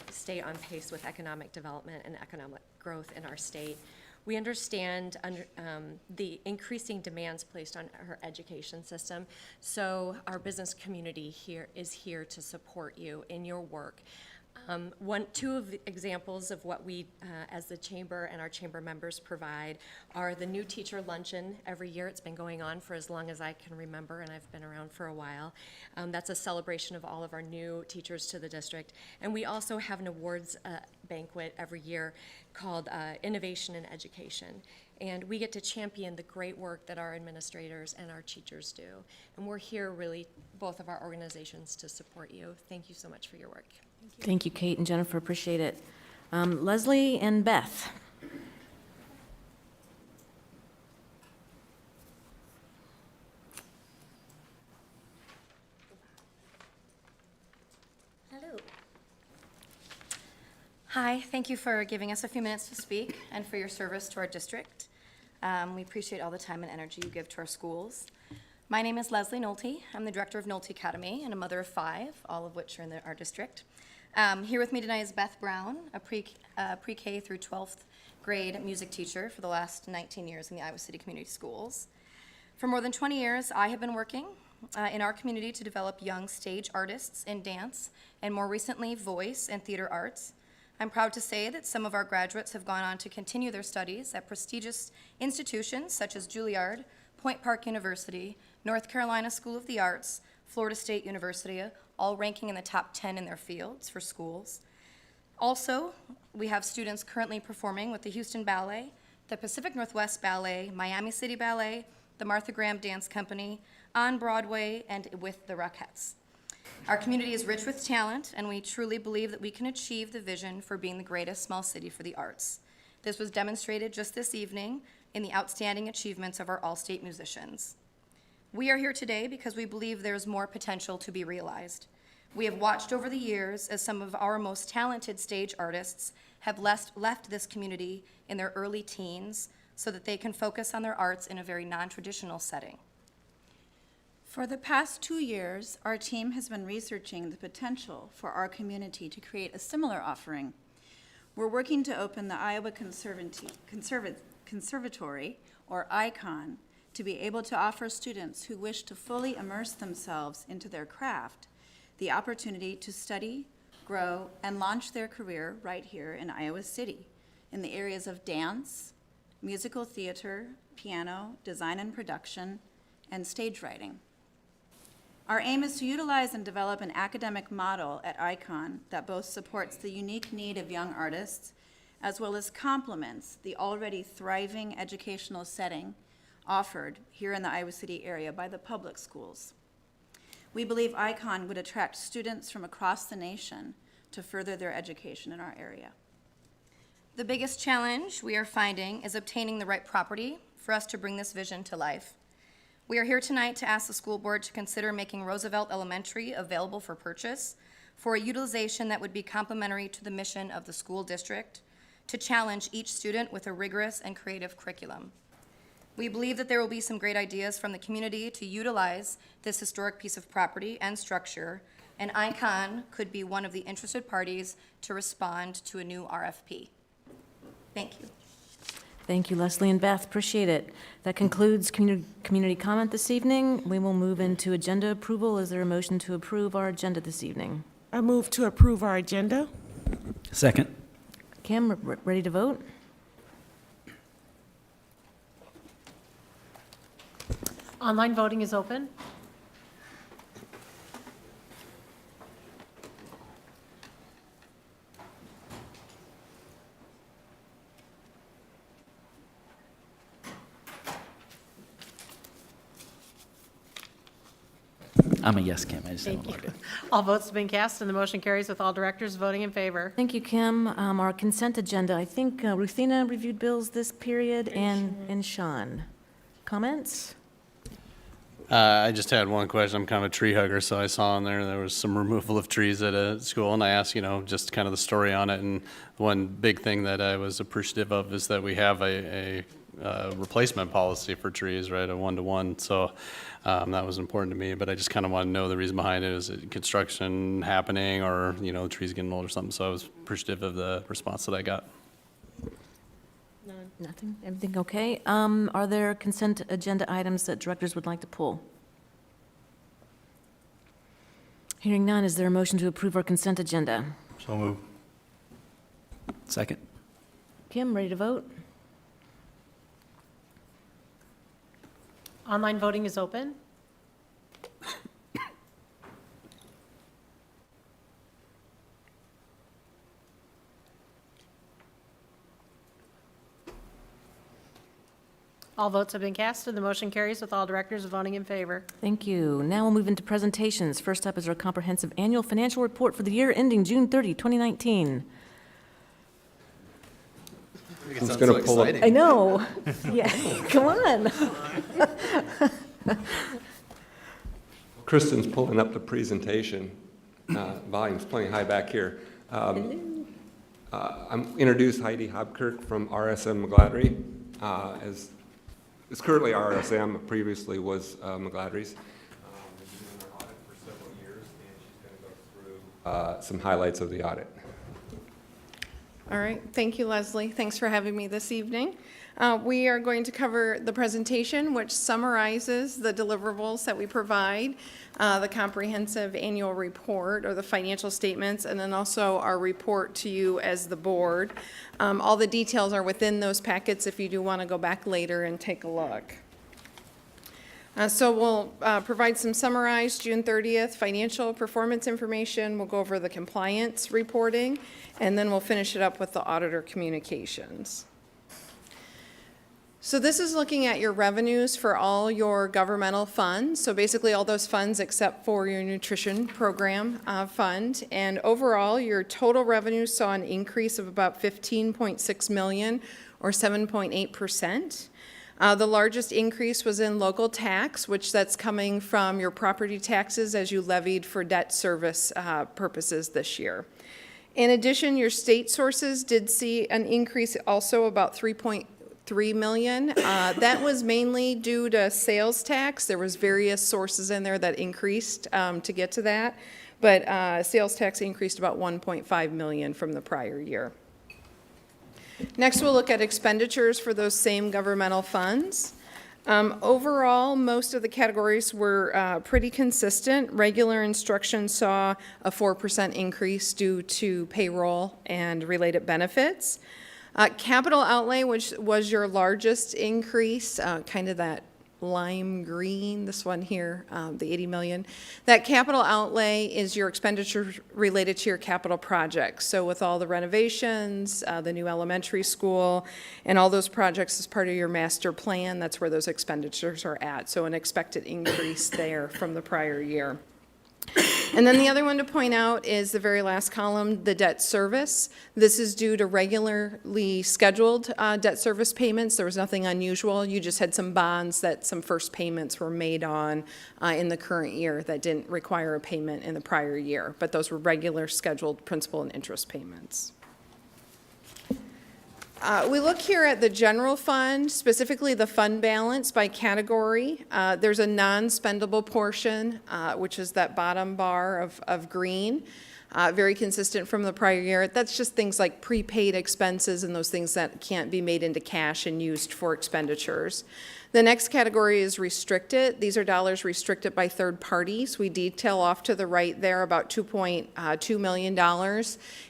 stay on pace with economic development and economic growth in our state. We understand the increasing demands placed on our education system, so our business community is here to support you in your work. Two of the examples of what we, as the chamber and our chamber members provide, are the new Teacher Luncheon every year. It's been going on for as long as I can remember, and I've been around for a while. That's a celebration of all of our new teachers to the district. And we also have an awards banquet every year called Innovation in Education. And we get to champion the great work that our administrators and our teachers do. And we're here really, both of our organizations, to support you. Thank you so much for your work. Thank you, Kate and Jennifer, appreciate it. Leslie and Beth. Hello. Hi, thank you for giving us a few minutes to speak and for your service to our district. We appreciate all the time and energy you give to our schools. My name is Leslie Nolte. I'm the director of Nolte Academy and a mother of 5, all of which are in our district. Here with me tonight is Beth Brown, a pre-K through 12th grade music teacher for the last 19 years in the Iowa City Community Schools. For more than 20 years, I have been working in our community to develop young stage artists in dance and more recently voice and theater arts. I'm proud to say that some of our graduates have gone on to continue their studies at prestigious institutions such as Juilliard, Point Park University, North Carolina School of the Arts, Florida State University, all ranking in the top 10 in their fields for schools. Also, we have students currently performing with the Houston Ballet, the Pacific Northwest Ballet, Miami City Ballet, the Martha Graham Dance Company, on Broadway, and with the Rockettes. Our community is rich with talent, and we truly believe that we can achieve the vision for being the greatest small city for the arts. This was demonstrated just this evening in the outstanding achievements of our Allstate musicians. We are here today because we believe there is more potential to be realized. We have watched over the years as some of our most talented stage artists have left this community in their early teens so that they can focus on their arts in a very non-traditional setting. For the past 2 years, our team has been researching the potential for our community to create a similar offering. We're working to open the Iowa Conservatory, or ICON, to be able to offer students who wish to fully immerse themselves into their craft the opportunity to study, grow, and launch their career right here in Iowa City in the areas of dance, musical theater, piano, design and production, and stage writing. Our aim is to utilize and develop an academic model at ICON that both supports the unique need of young artists as well as complements the already thriving educational setting offered here in the Iowa City area by the public schools. We believe ICON would attract students from across the nation to further their education in our area. The biggest challenge we are finding is obtaining the right property for us to bring this vision to life. We are here tonight to ask the school board to consider making Roosevelt Elementary available for purchase for a utilization that would be complementary to the mission of the school district, to challenge each student with a rigorous and creative curriculum. We believe that there will be some great ideas from the community to utilize this historic piece of property and structure, and ICON could be one of the interested parties to respond to a new RFP. Thank you. Thank you, Leslie and Beth, appreciate it. That concludes community comment this evening. We will move into agenda approval. Is there a motion to approve our agenda this evening? I move to approve our agenda. Second. Kim, ready to vote? Online voting is open. I'm a yes, Kim. I just Thank haven't you. logged in. All votes have been cast, and the motion carries with all directors voting in favor. Thank you, Kim. Our consent agenda, I think Ruthina reviewed bills this period, and Sean. Comments? I just had one question. I'm kind of a tree hugger, so I saw on there was some removal of trees at a school, and I asked, just kind of the story on it. And one big thing that I was appreciative of is that we have a replacement policy for trees, right, a 1-to-1. So that was important to me, but I just kind of want to know the reason behind it. Is it construction happening, or the trees getting old or something? So I was appreciative of the response that I got. Nothing? Everything okay? Are there consent agenda items that directors would like to pull? Hearing none, is there a motion to approve our consent agenda? So move. Second. Kim, ready to vote? Online voting is open. All votes have been cast, and the motion carries with all directors voting in favor. Thank you. Now we'll move into presentations. First up is our comprehensive annual financial report for the year ending June 30, 2019. I'm just going to pull up. I know. Yeah, come on. Kristen's pulling up the presentation. Volume's plenty high back here. I'm introduce Heidi Hobkirk from RSM McGladrey. It's currently RSM, previously was McGladrey's. She's been in our audit for several years, and she's going to go through some highlights of the audit. All right, thank you, Leslie. Thanks for having me this evening. We are going to cover the presentation, which summarizes the deliverables that we provide, the comprehensive annual report or the financial statements, and then also our report to you as the board. All the details are within those packets if you do want to go back later and take a look. So we'll provide some summarized June 30th financial performance information. We'll go over the compliance reporting, and then we'll finish it up with the auditor communications. So this is looking at your revenues for all your governmental funds. So basically all those funds except for your nutrition program fund. And overall, your total revenues saw an increase of about 15.6 million or 7.8%. The largest increase was in local tax, which that's coming from your property taxes as you levied for debt service purposes this year. In addition, your state sources did see an increase also about 3.3 million. That was mainly due to sales tax. There was various sources in there that increased to get to that, but sales tax increased about 1.5 million from the prior year. Next, we'll look at expenditures for those same governmental funds. Overall, most of the categories were pretty consistent. Regular instruction saw a 4% increase due to payroll and related benefits. Capital outlay, which was your largest increase, kind of that lime green, this one here, the 80 million. That capital outlay is your expenditure related to your capital projects. So with all the renovations, the new elementary school, and all those projects as part of your master plan, that's where those expenditures are at. So an expected increase there from the prior year. And then the other one to point out is the very last column, the debt service. This is due to regularly scheduled debt service payments. There was nothing unusual. You just had some bonds that some first payments were made on in the current year that didn't require a payment in the prior year. But those were regular scheduled principal and interest payments. We look here at the general fund, specifically the fund balance by category. There's a non-spendable portion, which is that bottom bar of green, very consistent from the prior year. That's just things like prepaid expenses and those things that can't be made into cash and used for expenditures. The next category is restricted. These are dollars restricted by third parties. We detail off to the right there about $2.2 million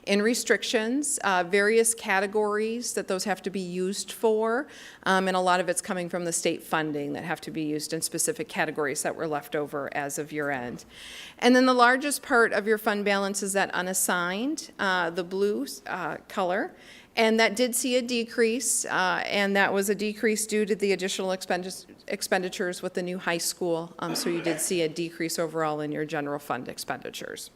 in restrictions, various categories that those have to be used for, and a lot of it's coming from the state funding that have to be used in specific categories that were left over as of year end. And then the largest part of your fund balance is that unassigned, the blue color. And that did see a decrease, and that was a decrease due to the additional expenditures with the new high school. So you did see a decrease overall in your general fund expenditures.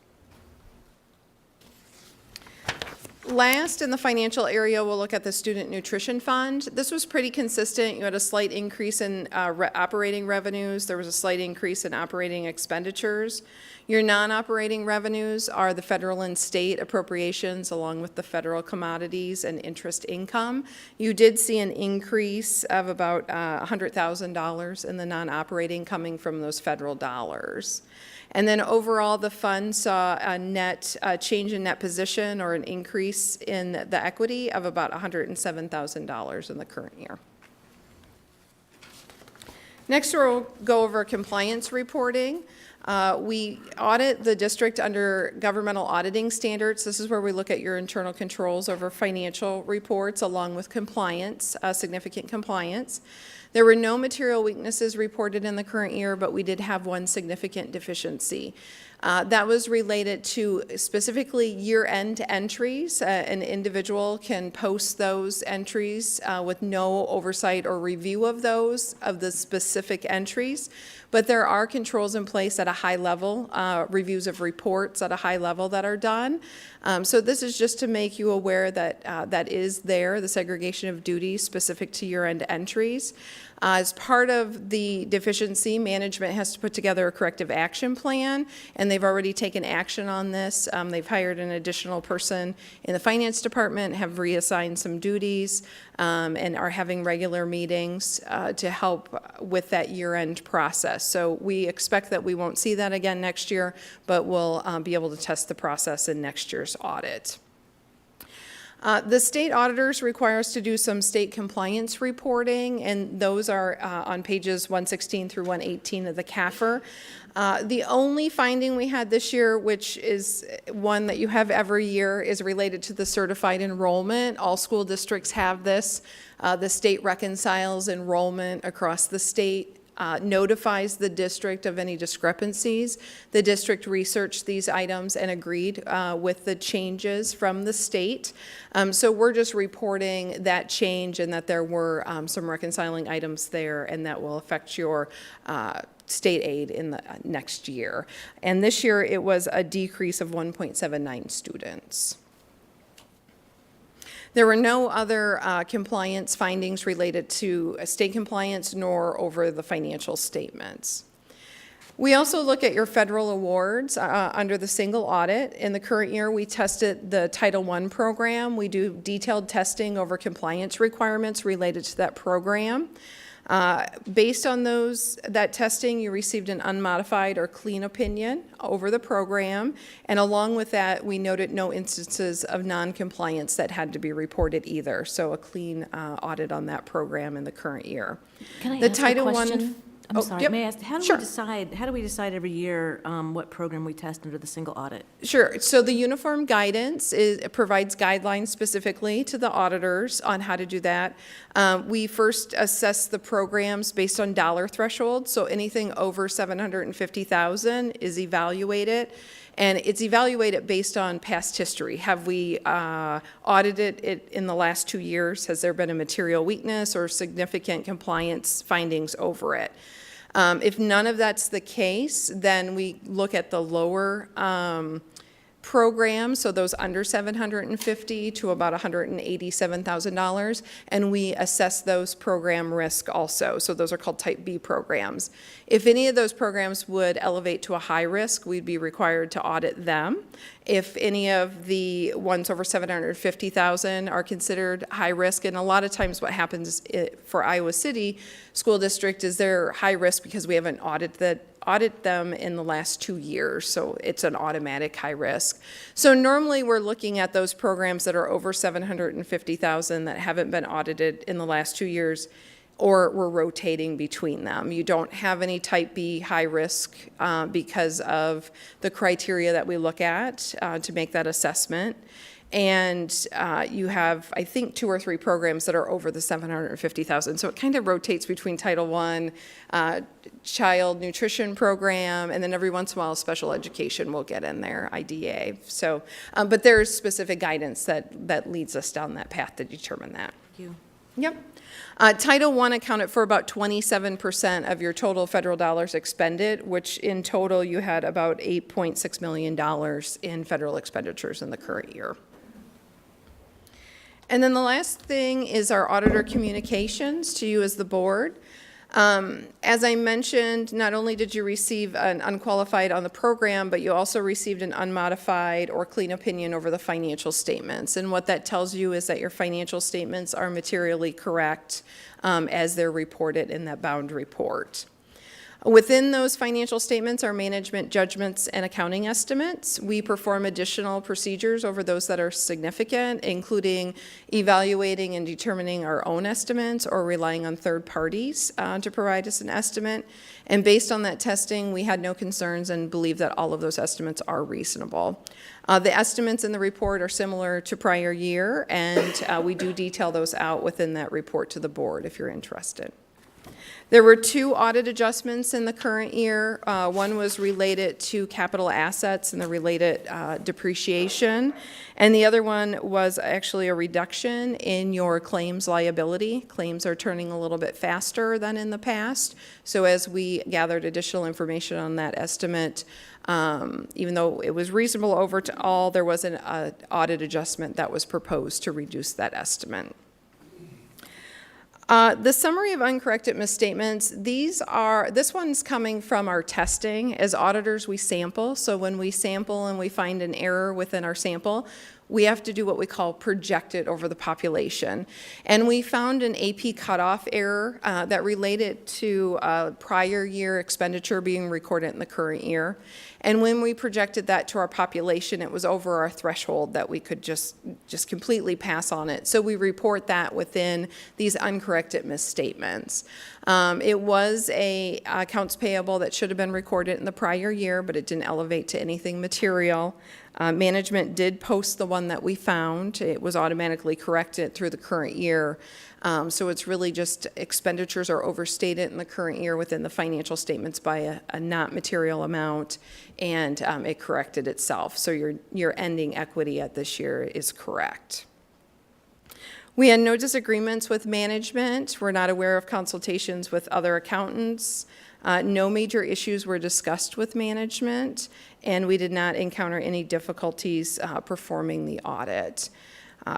Last, in the financial area, we'll look at the Student Nutrition Fund. This was pretty consistent. You had a slight increase in operating revenues. There was a slight increase in operating expenditures. Your non-operating revenues are the federal and state appropriations along with the federal commodities and interest income. You did see an increase of about $100,000 in the non-operating coming from those federal dollars. And then overall, the fund saw a net change in net position or an increase in the equity of about $107,000 in the current year. Next, we'll go over compliance reporting. We audit the district under governmental auditing standards. This is where we look at your internal controls over financial reports along with compliance, significant compliance. There were no material weaknesses reported in the current year, but we did have one significant deficiency. That was related to specifically year-end entries. An individual can post those entries with no oversight or review of those, of the specific entries. But there are controls in place at a high level, reviews of reports at a high level that are done. So this is just to make you aware that that is there, the segregation of duties specific to year-end entries. As part of the deficiency, management has to put together a corrective action plan, and they've already taken action on this. They've hired an additional person in the finance department, have reassigned some duties, and are having regular meetings to help with that year-end process. So we expect that we won't see that again next year, but we'll be able to test the process in next year's audit. The state auditors require us to do some state compliance reporting, and those are on pages 116 through 118 of the CAFR. The only finding we had this year, which is one that you have every year, is related to the certified enrollment. All school districts have this. The state reconciles enrollment across the state. Notifies the district of any discrepancies. The district researched these items and agreed with the changes from the state. So we're just reporting that change and that there were some reconciling items there, and that will affect your state aid in the next year. And this year it was a decrease of 1.79 students. There were no other compliance findings related to state compliance nor over the financial statements. We also look at your federal awards under the single audit. In the current year, we tested the Title I program. We do detailed testing over compliance requirements related to that program. Based on that testing, you received an unmodified or clean opinion over the program, and along with that, we noted no instances of non-compliance that had to be reported either. So a clean audit on that program in the current year. Can I the ask Title a question? I, I'm sorry, yep. may I ask, how do Sure. we decide every year what program we test under the single audit? Sure. So the uniform guidance provides guidelines specifically to the auditors on how to do that. We first assess the programs based on dollar thresholds. So anything over $750,000 is evaluated. And it's evaluated based on past history. Have we audited it in the last 2 years? Has there been a material weakness or significant compliance findings over it? If none of that's the case, then we look at the lower programs, so those under $750,000 to about $187,000, and we assess those program risk also. So those are called Type B programs. If any of those programs would elevate to a high risk, we'd be required to audit them. If any of the ones over $750,000 are considered high risk, and a lot of times what happens for Iowa City School District is they're high risk because we haven't audited them in the last 2 years, so it's an automatic high risk. So normally we're looking at those programs that are over $750,000 that haven't been audited in the last 2 years, or we're rotating between them. You don't have any Type B high risk because of the criteria that we look at to make that assessment. And you have, I think, 2 or 3 programs that are over the $750,000. So it kind of rotates between Title I, child nutrition program, and then every once in a while, special education will get in there, IDA. So, but there's specific guidance that leads us down that path to determine that. Thank you. Yep. Title I accounted for about 27% of your total federal dollars expended, which in total you had about $8.6 million in federal expenditures in the current year. And then the last thing is our auditor communications to you as the board. As I mentioned, not only did you receive an unqualified on the program, but you also received an unmodified or clean opinion over the financial statements. And what that tells you is that your financial statements are materially correct as they're reported in that bound report. Within those financial statements are management judgments and accounting estimates. We perform additional procedures over those that are significant, including evaluating and determining our own estimates or relying on third parties to provide us an estimate. And based on that testing, we had no concerns and believe that all of those estimates are reasonable. The estimates in the report are similar to prior year, and we do detail those out within that report to the board if you're interested. There were 2 audit adjustments in the current year. One was related to capital assets and the related depreciation, and the other one was actually a reduction in your claims liability. Claims are turning a little bit faster than in the past, so as we gathered additional information on that estimate, even though it was reasonable overall, there was an audit adjustment that was proposed to reduce that estimate. The summary of uncorrected misstatements, this one's coming from our testing. As auditors, we sample. So when we sample and we find an error within our sample, we have to do what we call project it over the population. And we found an AP cutoff error that related to a prior year expenditure being recorded in the current year. And when we projected that to our population, it was over our threshold that we could just completely pass on it. So we report that within these uncorrected misstatements. It was a accounts payable that should have been recorded in the prior year, but it didn't elevate to anything material. Management did post the one that we found. It was automatically corrected through the current year. So it's really just expenditures are overstated in the current year within the financial statements by a not material amount, and it corrected itself. So your ending equity at this year is correct. We had no disagreements with management. We're not aware of consultations with other accountants. No major issues were discussed with management, and we did not encounter any difficulties performing the audit.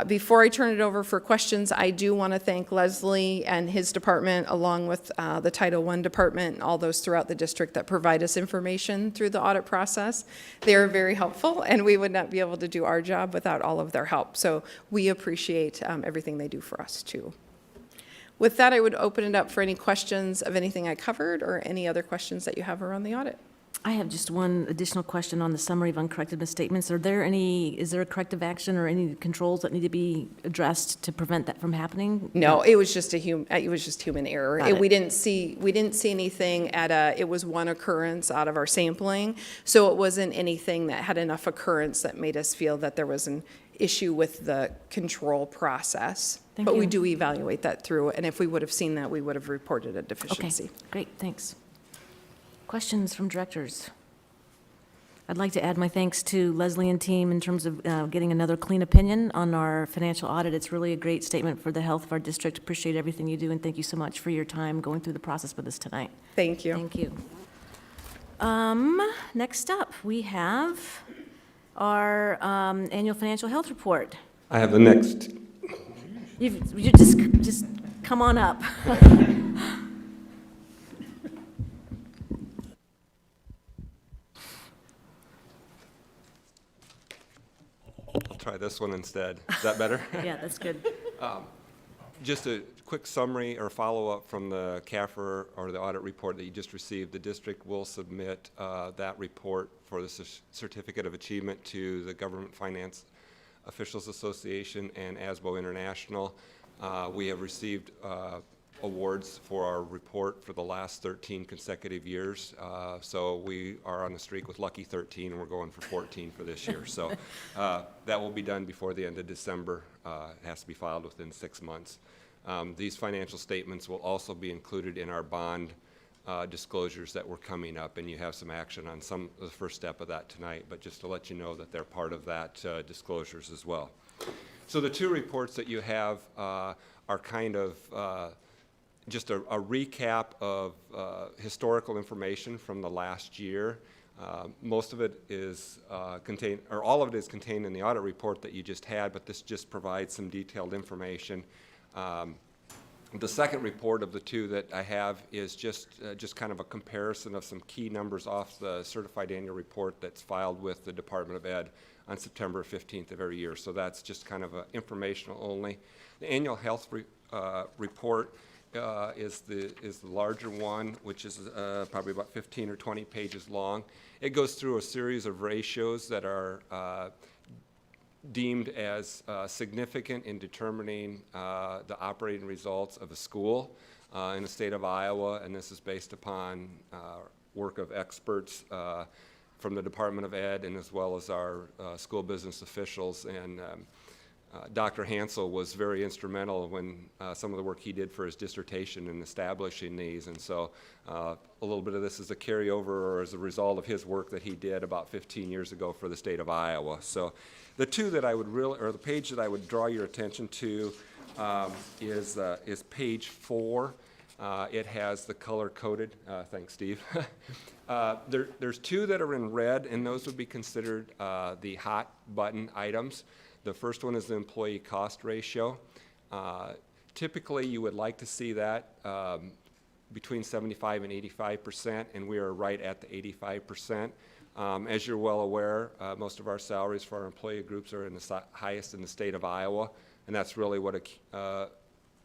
Before I turn it over for questions, I do want to thank Leslie and his department, along with the Title I department and all those throughout the district that provide us information through the audit process. They are very helpful, and we would not be able to do our job without all of their help. So we appreciate everything they do for us, too. With that, I would open it up for any questions of anything I covered or any other questions that you have around the audit. I have just one additional question on the summary of uncorrected misstatements. Is there a corrective action or any controls that need to be addressed to prevent that from happening? No, it was just human error. We didn't see anything it was one occurrence out of our sampling, so it wasn't anything that had enough occurrence that made us feel that there was an issue with the control process. But we do evaluate that through, and if we would have seen that, we would have reported a deficiency. Okay, great, thanks. Questions from directors? I'd like to add my thanks to Leslie and team in terms of getting another clean opinion on our financial audit. It's really a great statement for the health of our district. Appreciate everything you do, and thank you so much for your time going through the process with us tonight. Thank you. Thank you. Next up, we have our annual financial health report. I have the next. You just come on up. I'll try this one instead. Is that better? Yeah, that's good. Just a quick summary or follow-up from the CAFR or the audit report that you just received. The district will submit that report for the Certificate of Achievement to the Government Finance Officials Association and ASBO International. We have received awards for our report for the last 13 consecutive years. So we are on the streak with lucky 13, and we're going for 14 for this year. So that will be done before the end of December. It has to be filed within 6 months. These financial statements will also be included in our bond disclosures that were coming up, and you have some action on the first step of that tonight, but just to let you know that they're part of that disclosures as well. So the two reports that you have are kind of just a recap of historical information from the last year. Most of it is contained, or all of it is contained in the audit report that you just had, but this just provides some detailed information. The second report of the two that I have is just kind of a comparison of some key numbers off the certified annual report that's filed with the Department of Ed on September 15th of every year. So that's just kind of informational only. The annual health report is the larger one, which is probably about 15 or 20 pages long. It goes through a series of ratios that are deemed as significant in determining the operating results of a school in the state of Iowa, and this is based upon work of experts from the Department of Ed and as well as our school business officials. And Dr. Hansel was very instrumental when some of the work he did for his dissertation in establishing these, and so a little bit of this is a carryover or as a result of his work that he did about 15 years ago for the state of Iowa. So the two that I would really, or the page that I would draw your attention to is page 4. It has the color-coded, thanks Steve. There's two that are in red, and those would be considered the hot button items. The first one is the employee cost ratio. Typically, you would like to see that between 75 and 85%, and we are right at the 85%. As you're well aware, most of our salaries for our employee groups are in the highest in the state of Iowa, and that's really what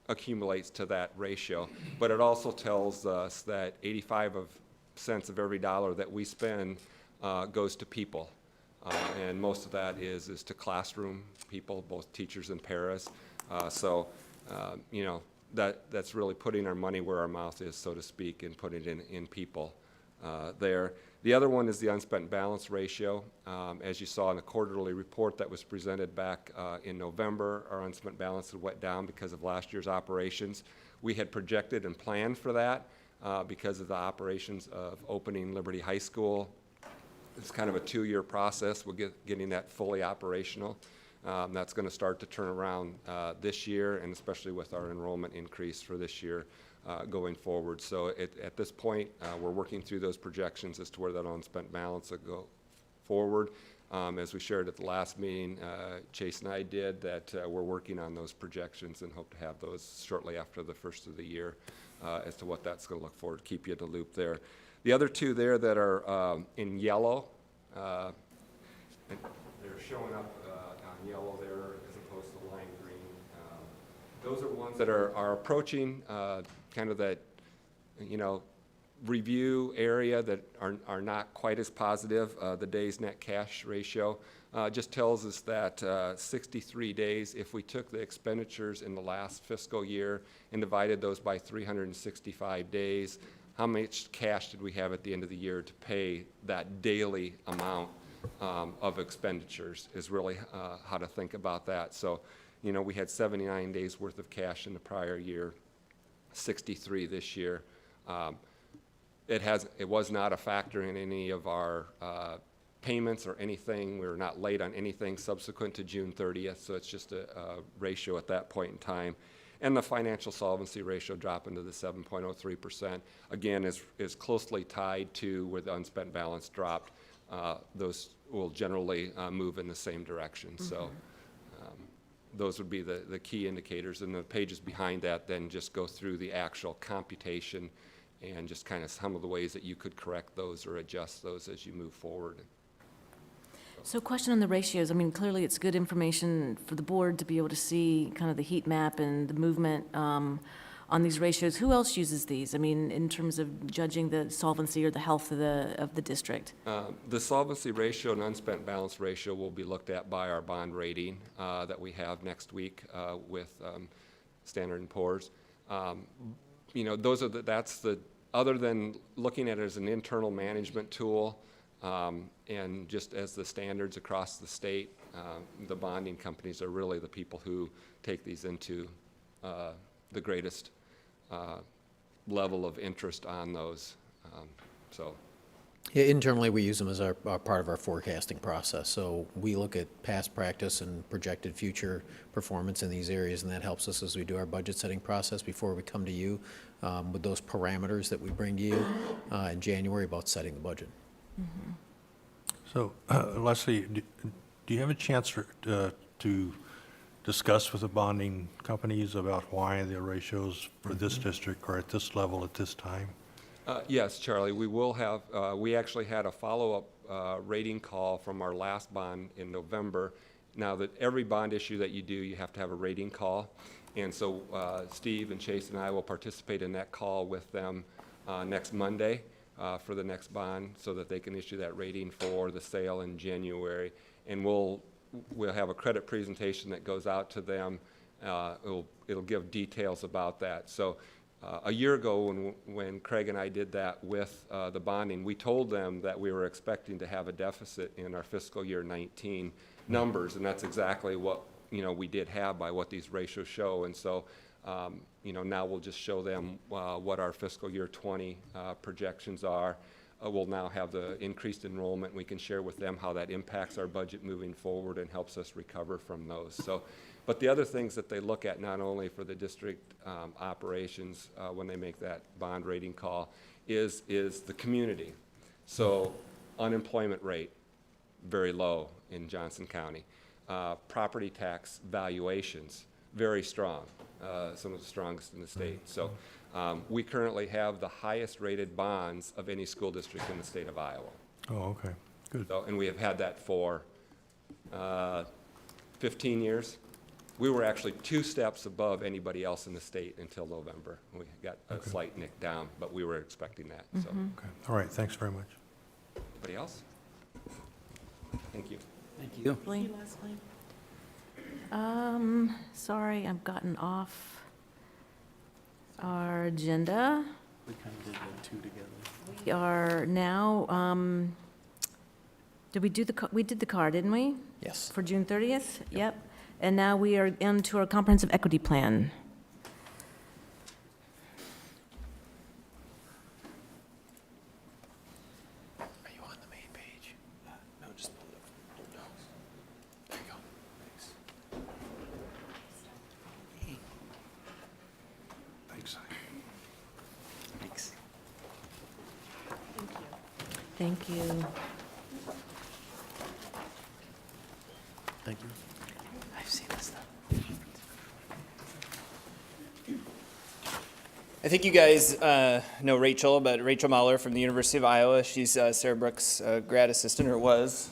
accumulates to that ratio. But it also tells us that 85 cents of every dollar that we spend goes to people. And most of that is to classroom people, both teachers and paras. You know, that's really putting our money where our mouth is, so to speak, and putting it in people there. The other one is the unspent balance ratio. As you saw in the quarterly report that was presented back in November, our unspent balance had went down because of last year's operations. We had projected and planned for that because of the operations of opening Liberty High School. It's kind of a 2-year process. We're getting that fully operational. That's going to start to turn around this year, and especially with our enrollment increase for this year going forward. So at this point, we're working through those projections as to where that unspent balance will go forward. As we shared at the last meeting, Chase and I did, that we're working on those projections and hope to have those shortly after the first of the year as to what that's going to look for, to keep you in the loop there. The other two there that are in yellow, they're showing up on yellow there as opposed to lime green. Those are ones that are approaching kind of that, you know, review area that are not quite as positive. The days net cash ratio just tells us that 63 days, if we took the expenditures in the last fiscal year and divided those by 365 days, how much cash did we have at the end of the year to pay that daily amount of expenditures is really how to think about that. So, you know, we had 79 days worth of cash in the prior year, 63 this year. It was not a factor in any of our payments or anything. We were not late on anything subsequent to June 30th, so it's just a ratio at that point in time. And the financial solvency ratio dropping to the 7.03%, again, is closely tied to where the unspent balance dropped. Those will generally move in the same direction. Mm-hmm. So those would be the key indicators. And the pages behind that then just go through the actual computation and just kind of some of the ways that you could correct those or adjust those as you move forward. So question on the ratios. I mean, clearly it's good information for the board to be able to see kind of the heat map and the movement on these ratios. Who else uses these? I mean, in terms of judging the solvency or the health of the district? The solvency ratio and unspent balance ratio will be looked at by our bond rating that we have next week with Standard & Poor's. other than looking at it as an internal management tool, and just as the standards across the state, the bonding companies are really the people who take these into the greatest level of interest on those. Yeah, internally, we use them as our part of our forecasting process. So we look at past practice and projected future performance in these areas, and that helps us as we do our budget setting process before we come to you with those parameters that we bring to you in January about setting the budget. Mm-hmm. So, Leslie, do you have a chance to discuss with the bonding companies about why the ratios for this district are at this level at this time? Yes, Charlie, we will have, we actually had a follow-up rating call from our last bond in November. Now that every bond issue that you do, you have to have a rating call. And so Steve and Chase and I will participate in that call with them next Monday for the next bond so that they can issue that rating for the sale in January. And we'll have a credit presentation that goes out to them. It'll give details about that. So a year ago when Craig and I did that with the bonding, we told them that we were expecting to have a deficit in our fiscal year 19 numbers, and that's exactly what we did have by what these ratios show. And so now we'll just show them what our fiscal year 20 projections are. We'll now have the increased enrollment. We can share with them how that impacts our budget moving forward and helps us recover from those. So, but the other things that they look at, not only for the district operations when they make that bond rating call, is the community. So unemployment rate, very low in Johnson County. Property tax valuations, very strong, some of the strongest in the state. So we currently have the highest rated bonds of any school district in the state of Iowa. Oh, okay, good. So, and we have had that for 15 years. We were actually 2 steps above anybody else in the state until November. We got a slight nick down, but we were expecting that. So. Okay. All right, thanks very much. Anybody else? Thank you. Thank you. Thank you, Leslie. Sorry, I've gotten off our agenda. We kind of did the two together. We are now, did we do we did the car, didn't we? Yes. For June 30th? Yep. And now we are into our comprehensive equity plan. Are you on the main page? No, just pull it up. There you go. Thanks. Thanks. Thank you. Thank you. I've seen this stuff. I think you guys know Rachel, but Rachel Mahler from the University of Iowa. She's Sarah Brooks' grad assistant, or was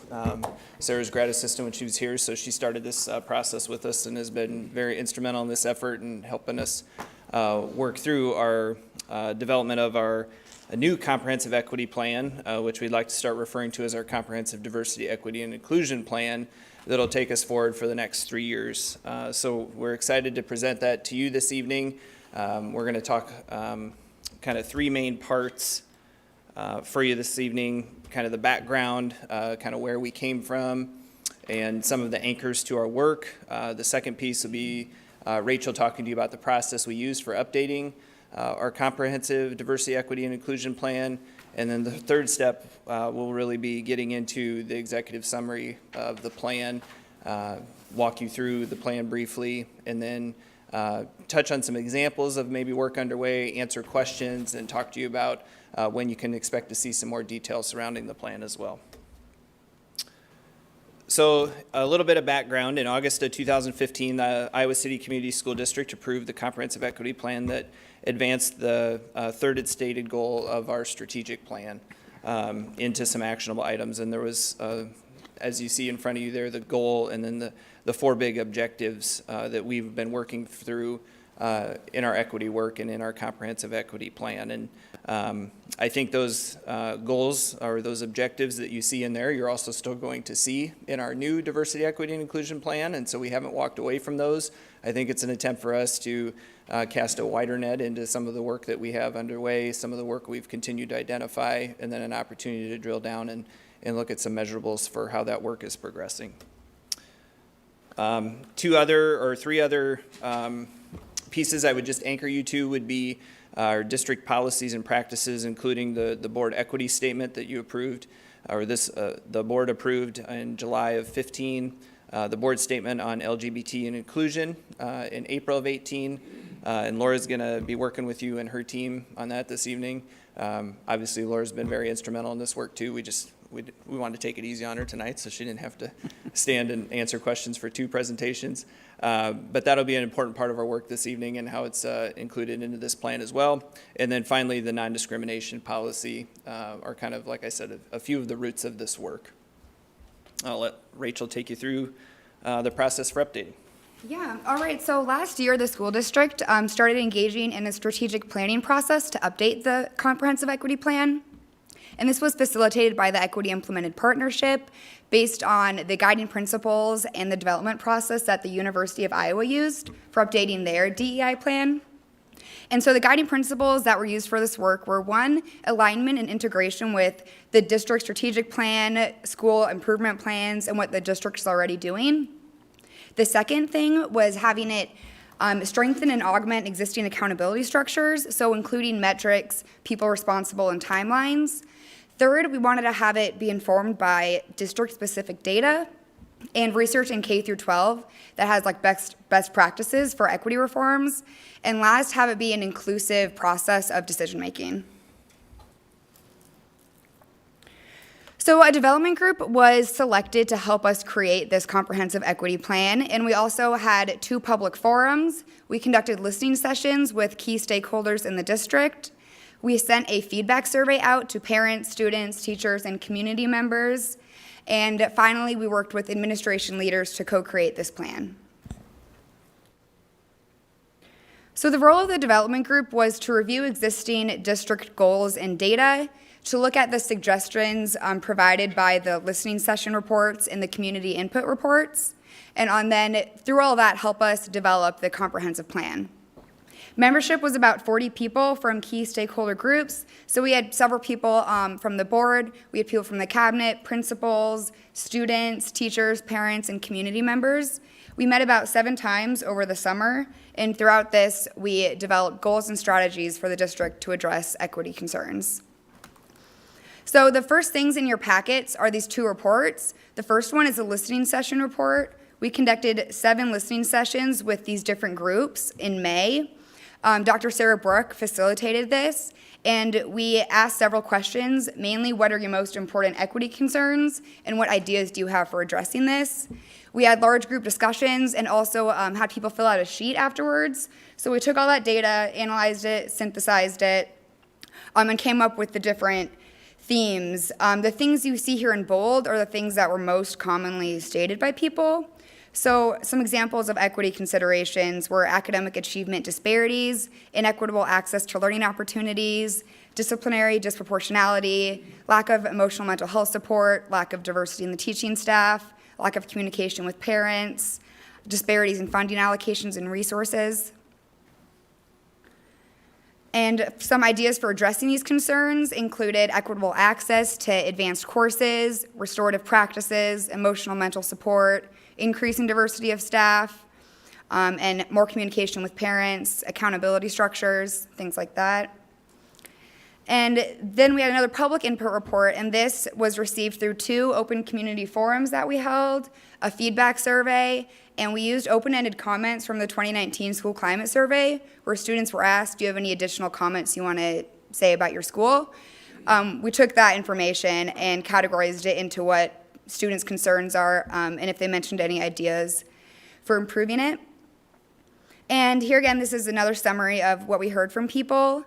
Sarah's grad assistant when she was here. So she started this process with us and has been very instrumental in this effort and helping us work through our development of our new comprehensive equity plan, which we'd like to start referring to as our comprehensive diversity, equity, and inclusion plan that'll take us forward for the next 3 years. So we're excited to present that to you this evening. We're going to talk kind of 3 main parts for you this evening, kind of the background, kind of where we came from, and some of the anchors to our work. The second piece will be Rachel talking to you about the process we use for updating our comprehensive diversity, equity, and inclusion plan. And then the third step will really be getting into the executive summary of the plan, walk you through the plan briefly, and then touch on some examples of maybe work underway, answer questions, and talk to you about when you can expect to see some more details surrounding the plan as well. So a little bit of background. In August of 2015, the Iowa City Community School District approved the comprehensive equity plan that advanced the third stated goal of our strategic plan into some actionable items. And there was, as you see in front of you there, the goal and then the 4 big objectives that we've been working through in our equity work and in our comprehensive equity plan. And I think those goals or those objectives that you see in there, you're also still going to see in our new diversity, equity, and inclusion plan, and so we haven't walked away from those. I think it's an attempt for us to cast a wider net into some of the work that we have underway, some of the work we've continued to identify, and then an opportunity to drill down and look at some measurables for how that work is progressing. Three other pieces I would just anchor you to would be our district policies and practices, including the board equity statement that you approved, or the board approved in July of 15, the board statement on LGBT and inclusion in April of 18, and Laura's going to be working with you and her team on that this evening. Obviously, Laura's been very instrumental in this work too. We wanted to take it easy on her tonight, so she didn't have to stand and answer questions for 2 presentations. But that'll be an important part of our work this evening and how it's included into this plan as well. And then finally, the non-discrimination policy are kind of, like I said, a few of the roots of this work. I'll let Rachel take you through the process for updating. Yeah, all right, so last year the school district started engaging in a strategic planning process to update the comprehensive equity plan. And this was facilitated by the Equity Implemented Partnership based on the guiding principles and the development process that the University of Iowa used for updating their DEI plan. And so the guiding principles that were used for this work were 1, alignment and integration with the district strategic plan, school improvement plans, and what the district is already doing. The second thing was having it strengthen and augment existing accountability structures, so including metrics, people responsible, and timelines. Third, we wanted to have it be informed by district-specific data and research in K through 12 that has like best practices for equity reforms. And last, have it be an inclusive process of decision-making. So a development group was selected to help us create this comprehensive equity plan, and we also had 2 public forums. We conducted listening sessions with key stakeholders in the district. We sent a feedback survey out to parents, students, teachers, and community members. And finally, we worked with administration leaders to co-create this plan. So the role of the development group was to review existing district goals and data, to look at the suggestions provided by the listening session reports and the community input reports, and then through all of that, help us develop the comprehensive plan. Membership was about 40 people from key stakeholder groups. So we had several people from the board, we had people from the cabinet, principals, students, teachers, parents, and community members. We met about 7 times over the summer, and throughout this, we developed goals and strategies for the district to address equity concerns. So the first things in your packets are these 2 reports. The first one is a listening session report. We conducted 7 listening sessions with these different groups in May. Dr. Sarah Brook facilitated this, and we asked several questions, mainly what are your most important equity concerns, and what ideas do you have for addressing this? We had large group discussions and also had people fill out a sheet afterwards. So we took all that data, analyzed it, synthesized it, and came up with the different themes. The things you see here in bold are the things that were most commonly stated by people. So some examples of equity considerations were academic achievement disparities, inequitable access to learning opportunities, disciplinary disproportionality, lack of emotional mental health support, lack of diversity in the teaching staff, lack of communication with parents, disparities in funding allocations and resources. And some ideas for addressing these concerns included equitable access to advanced courses, restorative practices, emotional mental support, increasing diversity of staff, and more communication with parents, accountability structures, things like that. And then we had another public input report, and this was received through 2 open community forums that we held, a feedback survey, and we used open-ended comments from the 2019 school climate survey, where students were asked, do you have any additional comments you want to say about your school? We took that information and categorized it into what students' concerns are, and if they mentioned any ideas for improving it. And here again, this is another summary of what we heard from people.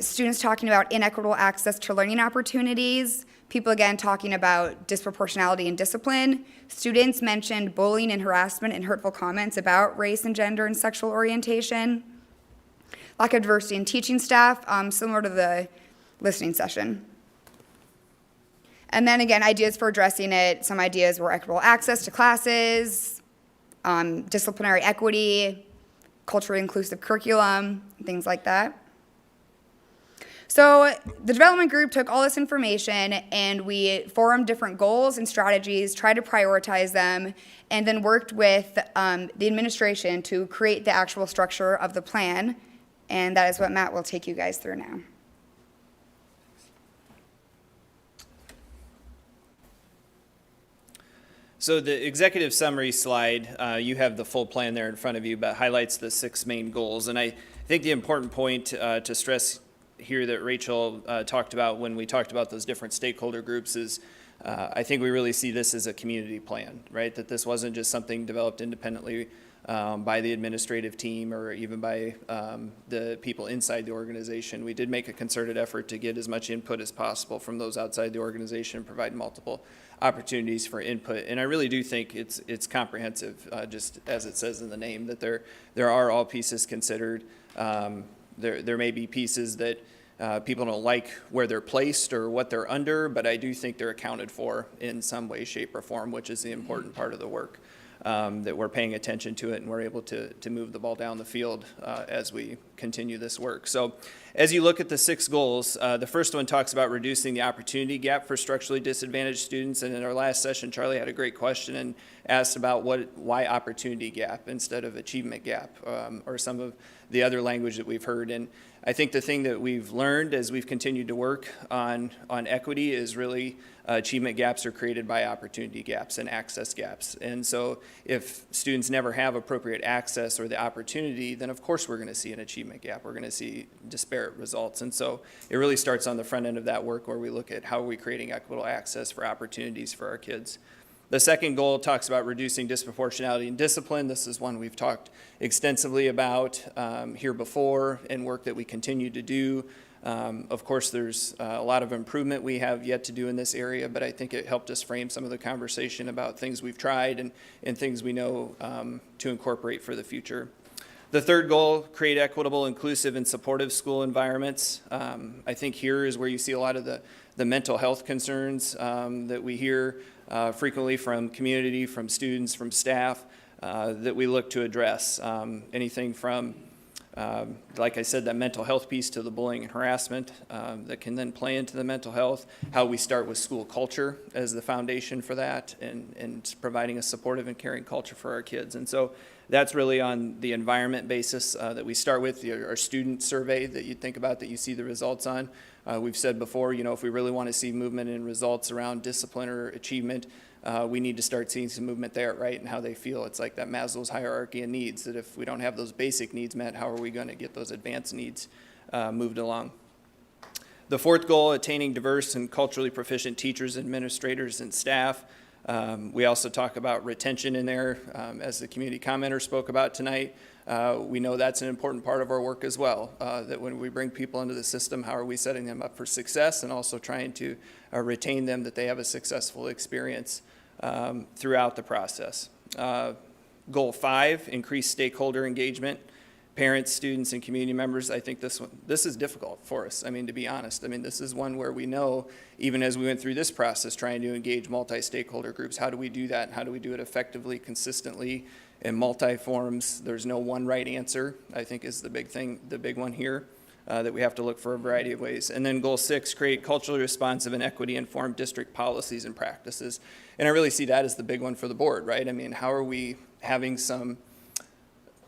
Students talking about inequitable access to learning opportunities, people again talking about disproportionality and discipline. Students mentioned bullying and harassment and hurtful comments about race and gender and sexual orientation. lack of diversity in teaching staff, similar to the listening session. And then again, ideas for addressing it. Some ideas were equitable access to classes, disciplinary equity, culturally inclusive curriculum, things like that. So the development group took all this information and we formed different goals and strategies, tried to prioritize them, and then worked with the administration to create the actual structure of the plan. And that is what Matt will take you guys through now. So the executive summary slide, you have the full plan there in front of you, but highlights the 6 main goals. And I think the important point to stress here that Rachel talked about when we talked about those different stakeholder groups is I think we really see this as a community plan, right? That this wasn't just something developed independently by the administrative team or even by the people inside the organization. We did make a concerted effort to get as much input as possible from those outside the organization and provide multiple opportunities for input. And I really do think it's comprehensive, just as it says in the name, that there are all pieces considered. There may be pieces that people don't like where they're placed or what they're under, but I do think they're accounted for in some way, shape, or form, which is the important part of the work, that we're paying attention to it and we're able to move the ball down the field as we continue this work. So as you look at the 6 goals, the first one talks about reducing the opportunity gap for structurally disadvantaged students. And in our last session, Charlie had a great question and asked about why opportunity gap instead of achievement gap, or some of the other language that we've heard. And I think the thing that we've learned as we've continued to work on equity is really achievement gaps are created by opportunity gaps and access gaps. And so if students never have appropriate access or the opportunity, then of course we're going to see an achievement gap. We're going to see disparate results. And so it really starts on the front end of that work where we look at how are we creating equitable access for opportunities for our kids. The second goal talks about reducing disproportionality in discipline. This is one we've talked extensively about here before and work that we continue to do. Of course, there's a lot of improvement we have yet to do in this area, but I think it helped us frame some of the conversation about things we've tried and things we know to incorporate for the future. The third goal, create equitable, inclusive, and supportive school environments. I think here is where you see a lot of the mental health concerns that we hear frequently from community, from students, from staff, that we look to address. Anything from, like I said, that mental health piece to the bullying and harassment that can then play into the mental health, how we start with school culture as the foundation for that, and providing a supportive and caring culture for our kids. And so that's really on the environment basis that we start with, our student survey that you think about, that you see the results on. We've said before, if we really want to see movement in results around discipline or achievement, we need to start seeing some movement there, right, and how they feel. It's like that Maslow's hierarchy of needs, that if we don't have those basic needs met, how are we going to get those advanced needs moved along? The fourth goal, attaining diverse and culturally proficient teachers, administrators, and staff. We also talk about retention in there, as the community commenter spoke about tonight. We know that's an important part of our work as well, that when we bring people into the system, how are we setting them up for success and also trying to retain them, that they have a successful experience throughout the process. Goal 5, increase stakeholder engagement. Parents, students, and community members, I think this is difficult for us, to be honest. This is one where we know, even as we went through this process, trying to engage multi-stakeholder groups, how do we do that, and how do we do it effectively, consistently, in multi-forms? There's no one right answer, I think, is the big thing, the big one here, that we have to look for a variety of ways. And then goal 6, create culturally responsive and equity-informed district policies and practices. And I really see that as the big one for the board, right? How are we having some,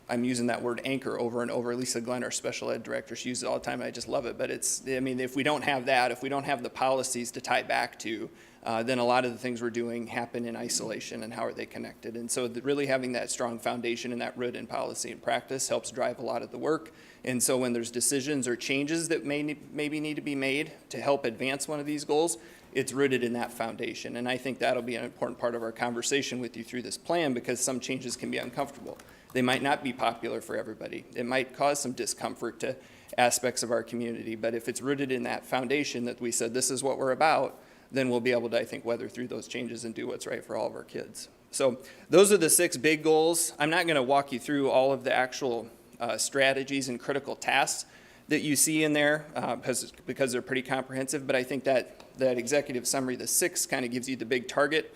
I'm using that word anchor over and over. Lisa Glenn, our special ed director, she uses it all the time, and I just love it. But if we don't have that, if we don't have the policies to tie back to, then a lot of the things we're doing happen in isolation, and how are they connected? And so really having that strong foundation and that root in policy and practice helps drive a lot of the work. And so when there's decisions or changes that maybe need to be made to help advance one of these goals, it's rooted in that foundation. And I think that'll be an important part of our conversation with you through this plan, because some changes can be uncomfortable. They might not be popular for everybody. It might cause some discomfort to aspects of our community. But if it's rooted in that foundation that we said this is what we're about, then we'll be able to, I think, weather through those changes and do what's right for all of our kids. So those are the 6 big goals. I'm not going to walk you through all of the actual strategies and critical tasks that you see in there because they're pretty comprehensive. But I think that executive summary, the 6, kind of gives you the big target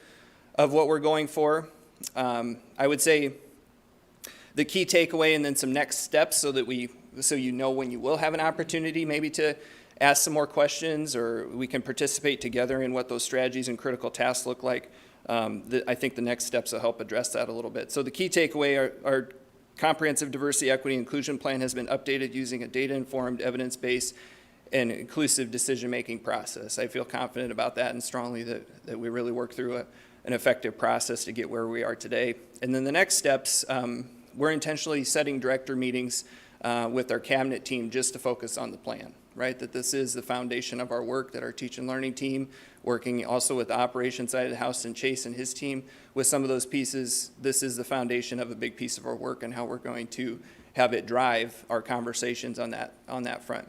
of what we're going for. I would say the key takeaway and then some next steps so you know when you will have an opportunity maybe to ask some more questions, or we can participate together in what those strategies and critical tasks look like. I think the next steps will help address that a little bit. So the key takeaway, our comprehensive diversity, equity, inclusion plan has been updated using a data-informed, evidence-based, and inclusive decision-making process. I feel confident about that and strongly that we really work through an effective process to get where we are today. And then the next steps, we're intentionally setting director meetings with our cabinet team just to focus on the plan, right? That this is the foundation of our work, that our teach and learning team, working also with the operations side of the house and Chase and his team with some of those pieces, this is the foundation of a big piece of our work and how we're going to have it drive our conversations on that front.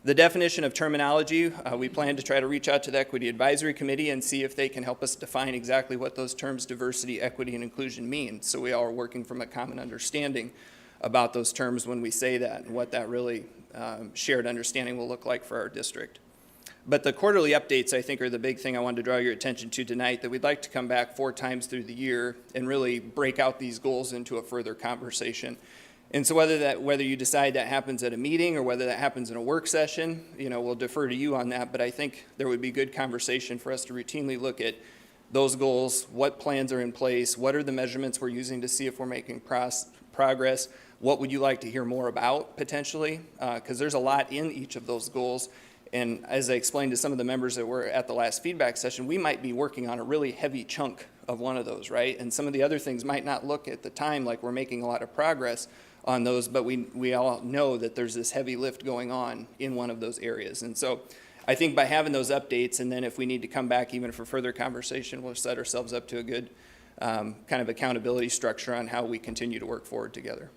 The definition of terminology, we plan to try to reach out to the Equity Advisory Committee and see if they can help us define exactly what those terms diversity, equity, and inclusion mean. So we all are working from a common understanding about those terms when we say that and what that really shared understanding will look like for our district. But the quarterly updates, I think, are the big thing I wanted to draw your attention to tonight, that we'd like to come back 4 times through the year and really break out these goals into a further conversation. And so whether you decide that happens at a meeting or whether that happens in a work session, we'll defer to you on that. But I think there would be good conversation for us to routinely look at those goals, what plans are in place, what are the measurements we're using to see if we're making progress, what would you like to hear more about potentially? Because there's a lot in each of those goals. And as I explained to some of the members that were at the last feedback session, we might be working on a really heavy chunk of one of those, right? And some of the other things might not look at the time like we're making a lot of progress on those, but we all know that there's this heavy lift going on in one of those areas. And so I think by having those updates, and then if we need to come back even for further conversation, we'll set ourselves up to a good kind of accountability structure on how we continue to work forward together.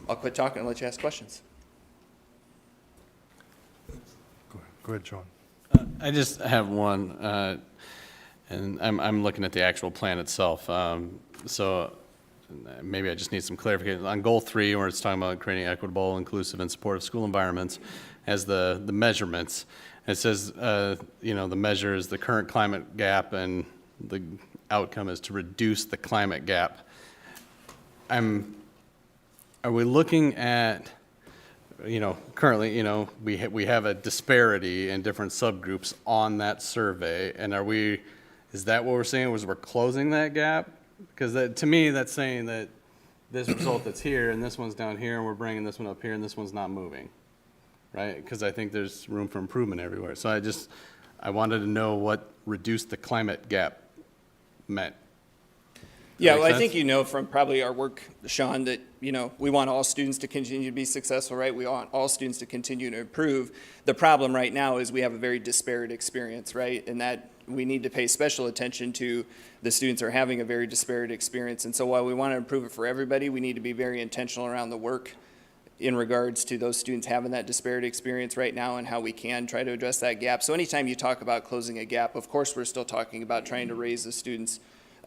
I'll quit talking and let you ask questions. Go ahead, John. I just have one, and I'm looking at the actual plan itself. So maybe I just need some clarification. On goal 3, where it's talking about creating equitable, inclusive, and supportive school environments, as the measurements, it says, the measure is the current climate gap, and the outcome is to reduce the climate gap. Are we looking at, currently, we have a disparity in different subgroups on that survey, and is that what we're saying, was we're closing that gap? Because to me, that's saying that this result that's here, and this one's down here, and we're bringing this one up here, and this one's not moving, right? Because I think there's room for improvement everywhere. So I wanted to know what reduce the climate gap meant. Yeah, well, I think from probably our work, Sean, that we want all students to continue to be successful, right? We want all students to continue to improve. The problem right now is we have a very disparate experience, right? And that we need to pay special attention to the students who are having a very disparate experience. And so while we want to improve it for everybody, we need to be very intentional around the work in regards to those students having that disparate experience right now and how we can try to address that gap. So anytime you talk about closing a gap, of course, we're still talking about trying to raise the students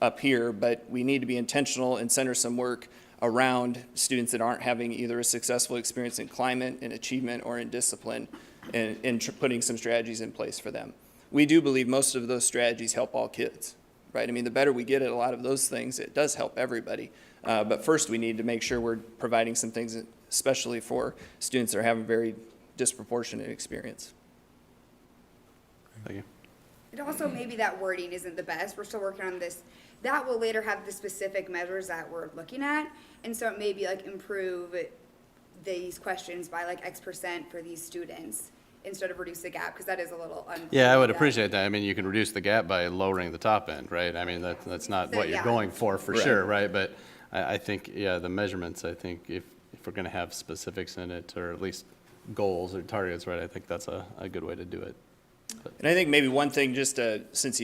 up here, but we need to be intentional and center some work around students that aren't having either a successful experience in climate, in achievement, or in discipline, and putting some strategies in place for them. We do believe most of those strategies help all kids, right? I mean, the better we get at a lot of those things, it does help everybody. But first, we need to make sure we're providing some things, especially for students that are having very disproportionate experience. Thank you. And also, maybe that wording isn't the best. We're still working on this. That will later have the specific measures that we're looking at. And so it may be like improve these questions by like X% for these students instead of reduce the gap, because that is a little unclear. Yeah, I would appreciate that. I mean, you can reduce the gap by lowering the top end, right? I mean, that's not what you're going for sure, right? But I think, the measurements, I think if we're going to have specifics in it, or at least goals or targets, right, I think that's a good way to do it. And I think maybe one thing, just since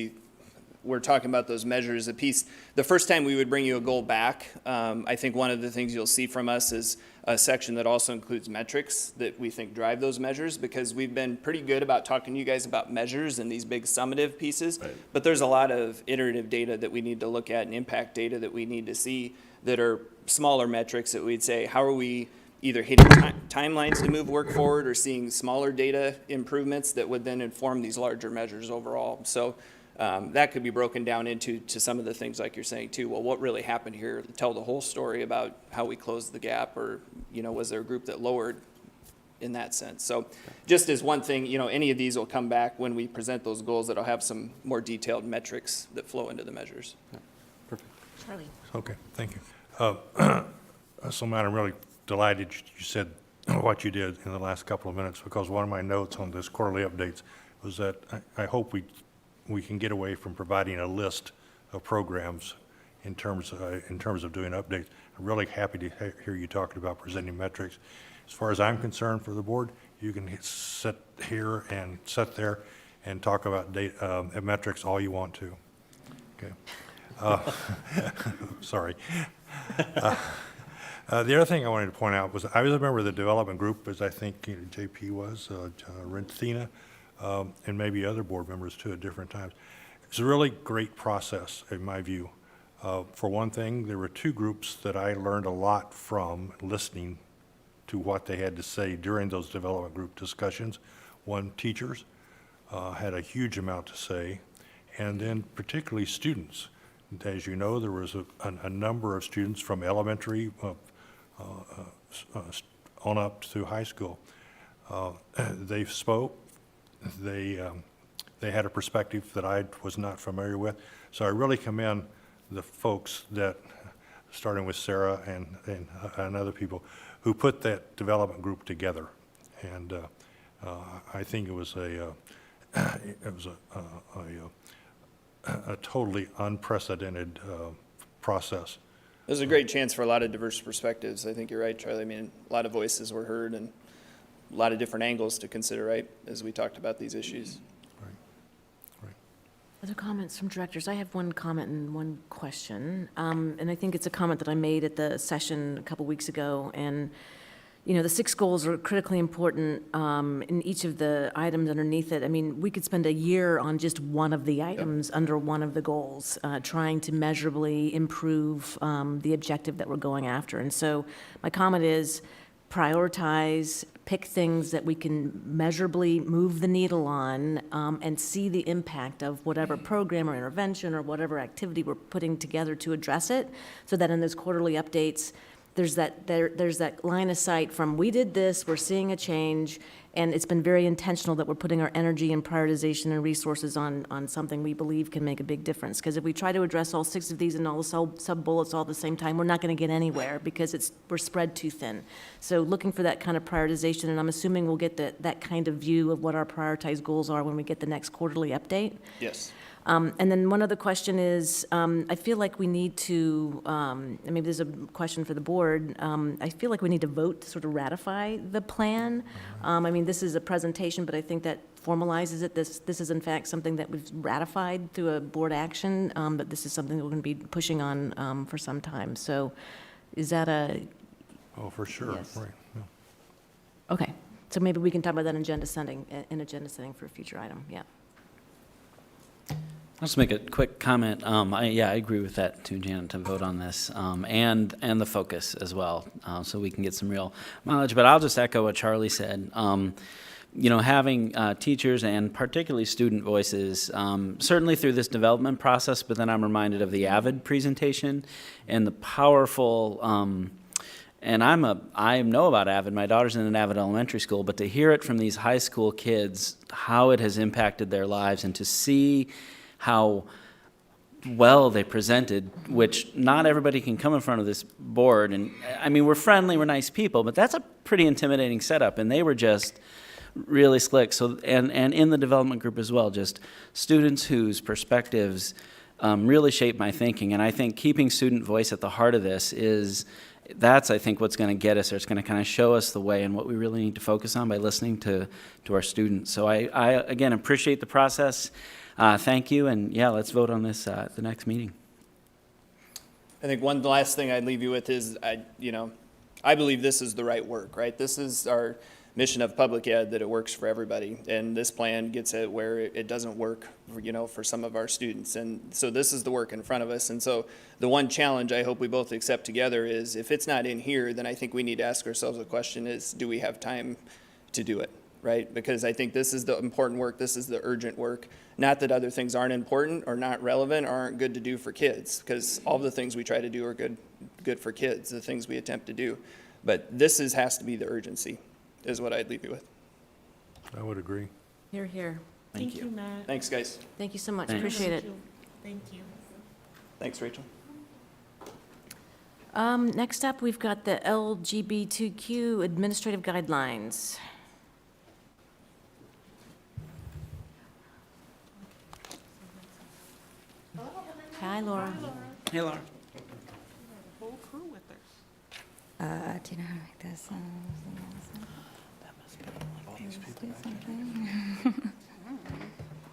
we're talking about those measures, the first time we would bring you a goal back, I think one of the things you'll see from us is a section that also includes metrics that we think drive those measures, because we've been pretty good about talking to you guys about measures and these big summative pieces, but there's a lot of iterative data that we need to look at and impact data that we need to see that are smaller metrics that we'd say, how are we either hitting timelines to move work forward or seeing smaller data improvements that would then inform these larger measures overall. So that could be broken down into some of the things like you're saying too. Well, what really happened here? Tell the whole story about how we closed the gap, or, you know, was there a group that lowered in that sense? So just as one thing, you know, any of these will come back when we present those goals that'll have some more detailed metrics that flow into the measures. Perfect. Charlie. Okay, thank you. So, Matt, I'm really delighted you said what you did in the last couple of minutes, because one of my notes on this quarterly updates was that I hope we can get away from providing a list of programs in terms of doing updates. I'm really happy to hear you talking about presenting metrics. As far as I'm concerned for the board, you can sit here and sit there and talk about data, metrics all you want to. Okay. Sorry. The other thing I wanted to point out was I was a member of the development group, as I think JP was, Renthina, and maybe other board members too at different times. It's a really great process in my view. For one thing, there were two groups that I learned a lot from listening to what they had to say during those development group discussions. One, teachers had a huge amount to say, and then particularly students. As you know, there was a number of students from elementary on up to high school. They spoke. They had a perspective that I was not familiar with. So I really commend the folks that, starting with Sarah and other people, who put that development group together. And I think it was a totally unprecedented process. It was a great chance for a lot of diverse perspectives. I think you're right, Charlie. I mean, a lot of voices were heard and a lot of different angles to consider, right, as we talked about these issues. Other comments from directors? I have one comment and one question. And I think it's a comment that I made at the session a couple weeks ago. And, you know, the 6 goals are critically important in each of the items underneath it. I mean, we could spend a year on just one of the items under one of the goals, trying to measurably improve the objective that we're going after. And so my comment is prioritize, pick things that we can measurably move the needle on, and see the impact of whatever program or intervention or whatever activity we're putting together to address it, so that in those quarterly updates, there's that line of sight from we did this, we're seeing a change, and it's been very intentional that we're putting our energy and prioritization and resources on something we believe can make a big difference. Because if we try to address all 6 of these and all the sub-bullets all at the same time, we're not going to get anywhere because we're spread too thin. So looking for that kind of prioritization, and I'm assuming we'll get that kind of view of what our prioritized goals are when we get the next quarterly update. Yes. And then one other question is, I feel like we need to, and maybe this is a question for the board, I feel like we need to vote to sort of ratify the plan. I mean, this is a presentation, but I think that formalizes it. This is in fact something that was ratified through a board action, but this is something that we're going to be pushing on for some time. So is that a? Oh, for sure, Yes. right. Yeah. Okay, so maybe we can talk about that in agenda setting for a future item, yeah. I'll just make a quick comment. I agree with that too, Janet, to vote on this, and the focus as well, so we can get some real mileage. But I'll just echo what Charlie said. You know, having teachers and particularly student voices, certainly through this development process, but then I'm reminded of the Avid presentation and the powerful, and I know about Avid. My daughter's in an Avid elementary school, but to hear it from these high school kids, how it has impacted their lives, and to see how well they presented, which not everybody can come in front of this board. And I mean, we're friendly, we're nice people, but that's a pretty intimidating setup. And they were just really slick. So, and in the development group as well, just students whose perspectives really shaped my thinking. And I think keeping student voice at the heart of this that's, I think, what's going to get us there. It's going to kind of show us the way and what we really need to focus on by listening to our students. So I again, appreciate the process. Thank you, and yeah, let's vote on this at the next meeting. I think one last thing I'd leave you with is, I believe this is the right work, right? This is mission of public ed that it works for everybody. And this plan gets it where it doesn't work, for some of our students. And so this is the work in front of us. And so the one challenge I hope we both accept together is if it's not in here, then I think we need to ask ourselves the question is, do we have time to do it, right? Because I think this is the important work. This is the urgent work. Not that other things aren't important or not relevant or aren't good to do for kids, because all the things we try to do are good for kids, the things we attempt to do. But this has to be the urgency, is what I'd leave you with. I would agree. Here, here. Thank you. Matt. Thanks, guys. Thank you so much. Thanks. Appreciate it. Thank you. Thanks, Rachel. Next up, we've got the LGBTQ administrative guidelines. Hi, Laura. Hey, Laura. Whole crew with her. Do you know how to make this?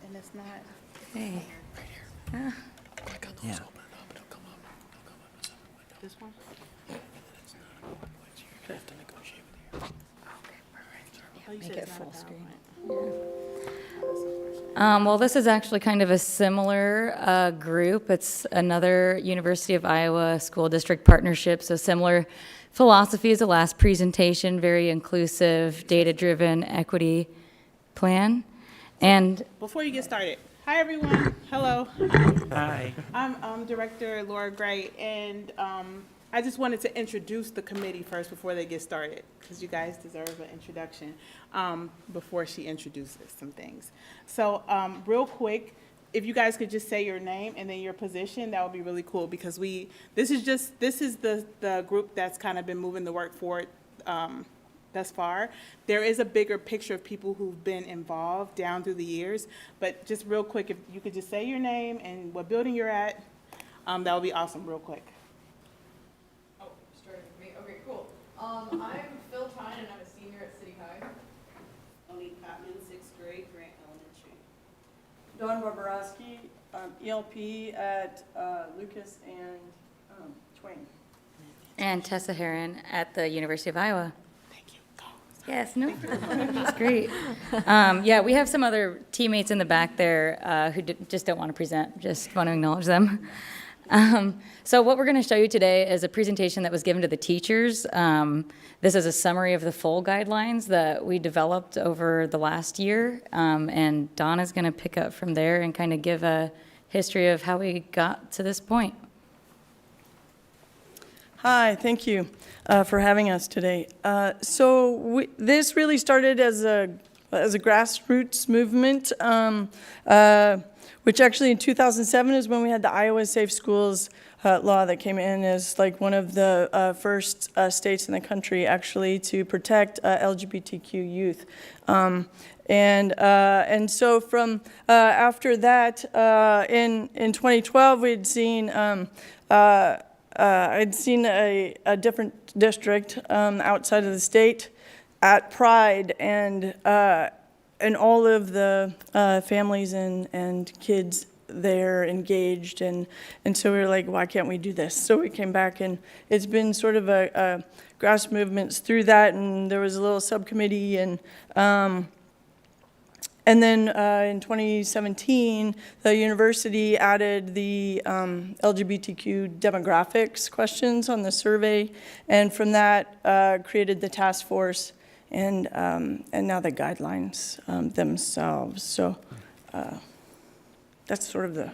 And it's not. Hey. Yeah. This one? Oh, you said Make it it's not full a screen. PowerPoint. Well, this is actually kind of a similar group. It's another University of Iowa school district partnership, so similar philosophy as the last presentation, very inclusive, data-driven equity plan. And Before you get started, hi, everyone. Hello. Hi. I'm Director Laura Gray, and I just wanted to introduce the committee first before they get started, because you guys deserve an introduction before she introduces some things. So real quick, if you guys could just say your name and then your position, that would be really cool, because this is the group that's kind of been moving the work forward thus far. There is a bigger picture of people who've been involved down through the years, but just real quick, if you could just say your name and what building you're at, that would be awesome, real quick. Oh, starting with me. Okay, cool. I'm Phil Tyne, and I'm a senior at City High. Monique Patman, 6th grade, Grant Elementary. Dawn Boborowski, ELP at Lucas and Twain. And Tessa Heron at the University of Iowa. Thank you. Yes, no, that's great. Yeah, we have some other teammates in the back there who just don't want to present, just want to acknowledge them. So what we're going to show you today is a presentation that was given to the teachers. This is a summary of the full guidelines that we developed over the last year, and Dawn is going to pick up from there and kind of give a history of how we got to this point. Hi, thank you for having us today. This really started as a grassroots movement, which actually in 2007 is when we had the Iowa Safe Schools law that came in as like one of the first states in the country actually to protect LGBTQ youth. And so from after that, in 2012, we'd seen I'd seen a different district outside of the state at Pride, and all of the families and kids there engaged, and so we were like, why can't we do this? So we came back, and it's been sort of a grass movements through that, and there was a little subcommittee, and then in 2017, the university added the LGBTQ demographics questions on the survey, and from that created the task force, and now the guidelines themselves. So that's sort of the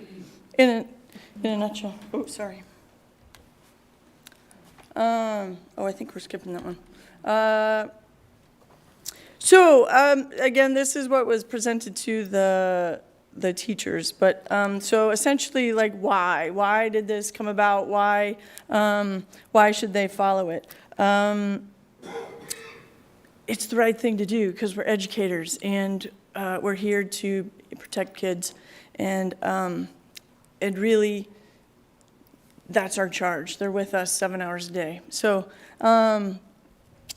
in a nutshell. Oh, sorry. I think we're skipping that one. Again, this is what was presented to the teachers, but so essentially, like, why did this come about? Why should they follow it? It's the right thing to do because we're educators, and we're here to protect kids, and really, that's our charge. They're with us 7 hours a day. So.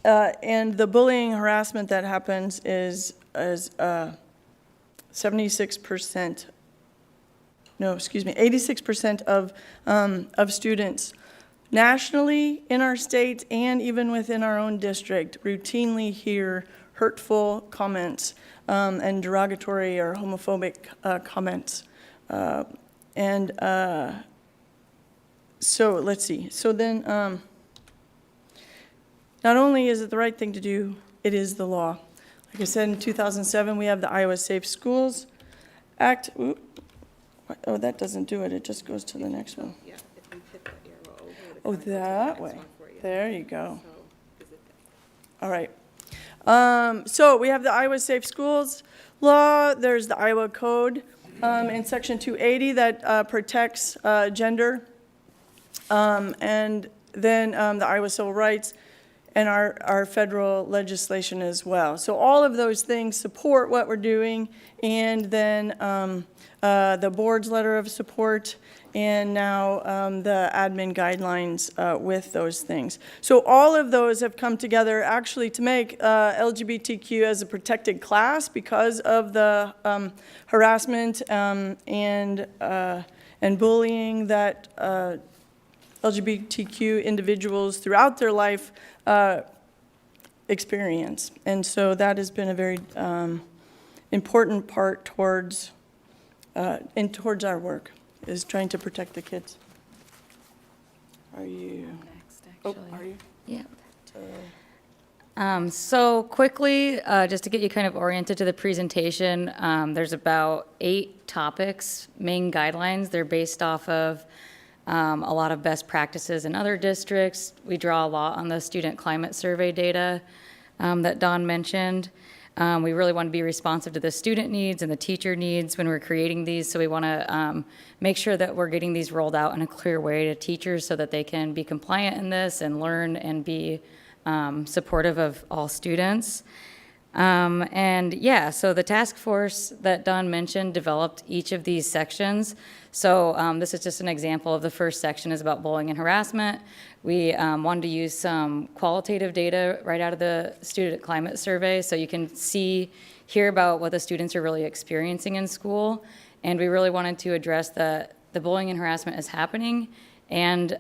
And the bullying harassment that happens is 86% of students nationally in our state and even within our own district routinely hear hurtful comments and derogatory or homophobic comments. So let's see. So then, not only is it the right thing to do, it is the law. Like I said, in 2007, we have the Iowa Safe Schools Act. Oop. Oh, that doesn't do it. It just goes to the next one. Yeah, if you hit the arrow over, it Oh, kinda goes to the that next way. one for you. There you go. So, is it All right. So we have the Iowa Safe Schools law. There's the Iowa Code in Section 280 that protects gender. And then the Iowa Civil Rights and our federal legislation as well. So all of those things support what we're doing, and then the board's letter of support, and now the admin guidelines with those things. So all of those have come together actually to make LGBTQ as a protected class because of the harassment and bullying that LGBTQ individuals throughout their life experience. And so that has been a very important part towards our work, is trying to protect the kids. Are you? Next, Oh, actually. are you? Yeah. So quickly, just to get you kind of oriented to the presentation, there's about 8 topics, main guidelines. They're based off of a lot of best practices in other districts. We draw a lot on the student climate survey data that Dawn mentioned. We really want to be responsive to the student needs and the teacher needs when we're creating these. So we want to make sure that we're getting these rolled out in a clear way to teachers so that they can be compliant in this and learn and be supportive of all students. And yeah, so the task force that Dawn mentioned developed each of these sections. So this is just an example of the first section is about bullying and harassment. We wanted to use some qualitative data right out of the student climate survey so you can hear about what the students are really experiencing in school. And we really wanted to address the bullying and harassment is happening, and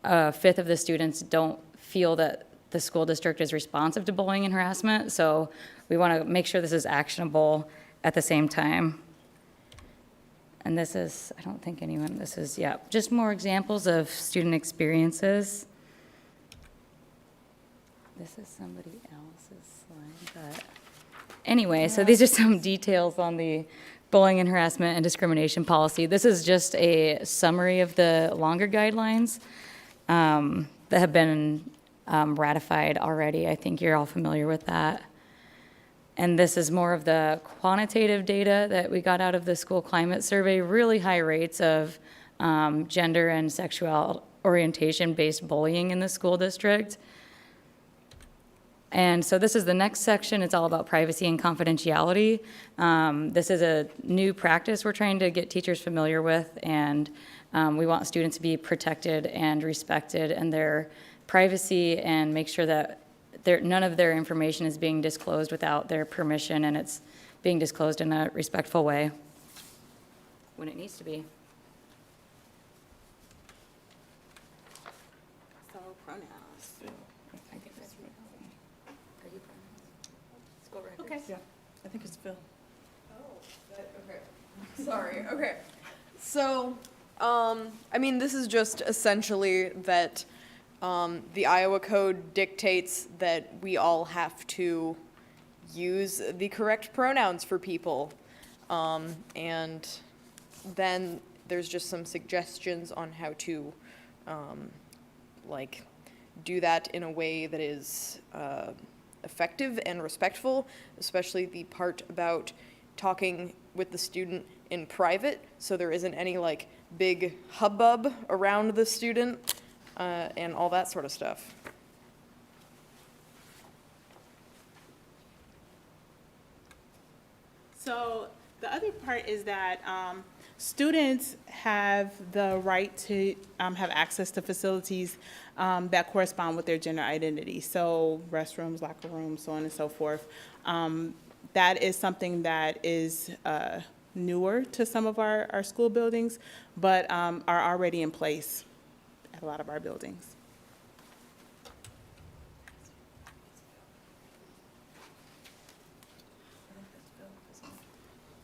a fifth of the students don't feel that the school district is responsive to bullying and harassment. So we want to make sure this is actionable at the same time. And this is, I don't think anyone, this is, yeah, just more examples of student experiences. This is somebody else's slide, but anyway, so these are some details on the bullying and harassment and discrimination policy. This is just a summary of the longer guidelines that have been ratified already. I think you're all familiar with that. And this is more of the quantitative data that we got out of the school climate survey, really high rates of gender and sexual orientation-based bullying in the school district. And so this is the next section. It's all about privacy and confidentiality. This is a new practice we're trying to get teachers familiar with, and we want students to be protected and respected in their privacy and make sure that none of their information is being disclosed without their permission, and it's being disclosed in a respectful way when it needs to be. So pronouns. Okay. Yeah, I think it's Phil. Okay. Sorry. Okay. So, I mean, this is just essentially that the Iowa Code dictates that we all have to use the correct pronouns for people. And then there's just some suggestions on how to, like, do that in a way that is effective and respectful, especially the part about talking with the student in private, so there isn't any, like, big hubbub around the student. And all that sort of stuff. So the other part is that students have the right to have access to facilities that correspond with their gender identity. So restrooms, locker rooms, so on and so forth. That is something that is newer to some of our school buildings, but are already in place at a lot of our buildings.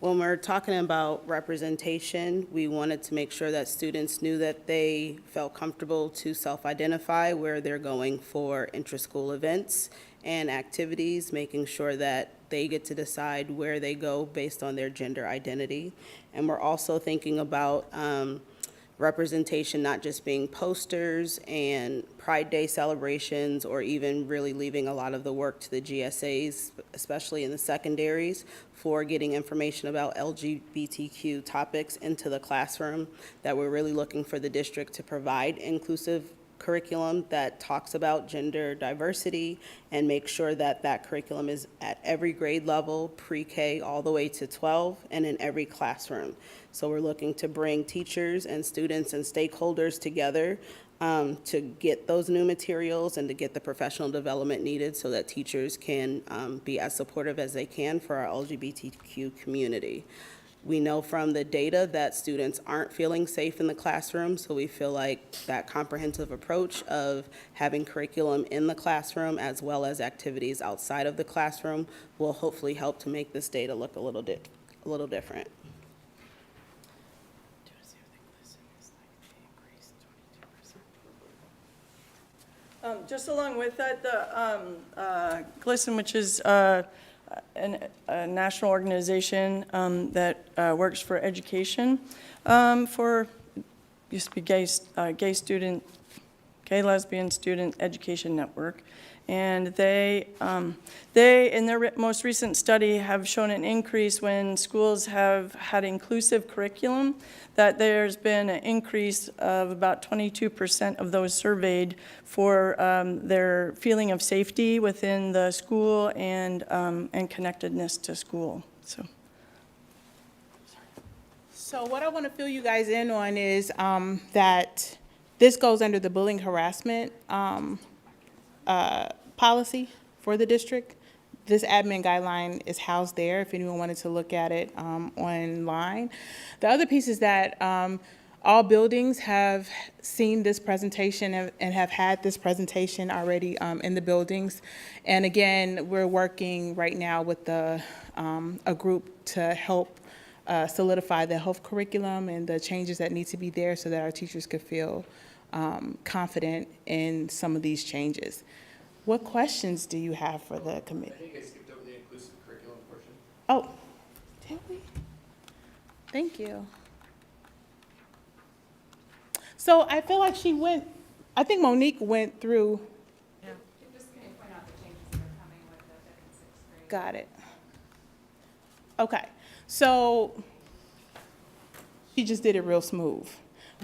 When we're talking about representation, we wanted to make sure that students knew that they felt comfortable to self-identify where they're going for intra-school events and activities, making sure that they get to decide where they go based on their gender identity. And we're also thinking about representation not just being posters and Pride Day celebrations, or even really leaving a lot of the work to the GSAs, especially in the secondaries, for getting information about LGBTQ topics into the classroom, that we're really looking for the district to provide inclusive curriculum that talks about gender diversity and make sure that that curriculum is at every grade level, pre-K all the way to 12, and in every classroom. So we're looking to bring teachers and students and stakeholders together to get those new materials and to get the professional development needed so that teachers can be as supportive as they can for our LGBTQ community. We know from the data that students aren't feeling safe in the classroom, so we feel like that comprehensive approach of having curriculum in the classroom as well as activities outside of the classroom will hopefully help to make this data look a little different. Just along with that, the GLSEN, which is a national organization that works for education for, used to be gay lesbian student education network. And they in their most recent study have shown an increase when schools have had inclusive curriculum, that there's been an increase of about 22% of those surveyed for their feeling of safety within the school and connectedness to school. So what I want to fill you guys in on is that this goes under the bullying harassment policy for the district. This admin guideline is housed there if anyone wanted to look at it online. The other piece is that all buildings have seen this presentation and have had this presentation already in the buildings. And again, we're working right now with a group to help solidify the health curriculum and the changes that need to be there so that our teachers could feel confident in some of these changes. What questions do you have for the committee? I think I skipped over the inclusive curriculum portion. Oh, did we? Thank you. So I feel like I think Monique went through. Yeah. Just going to point out the changes that are coming with the 5th and 6th grade. Got it. Okay, so she just did it real smooth,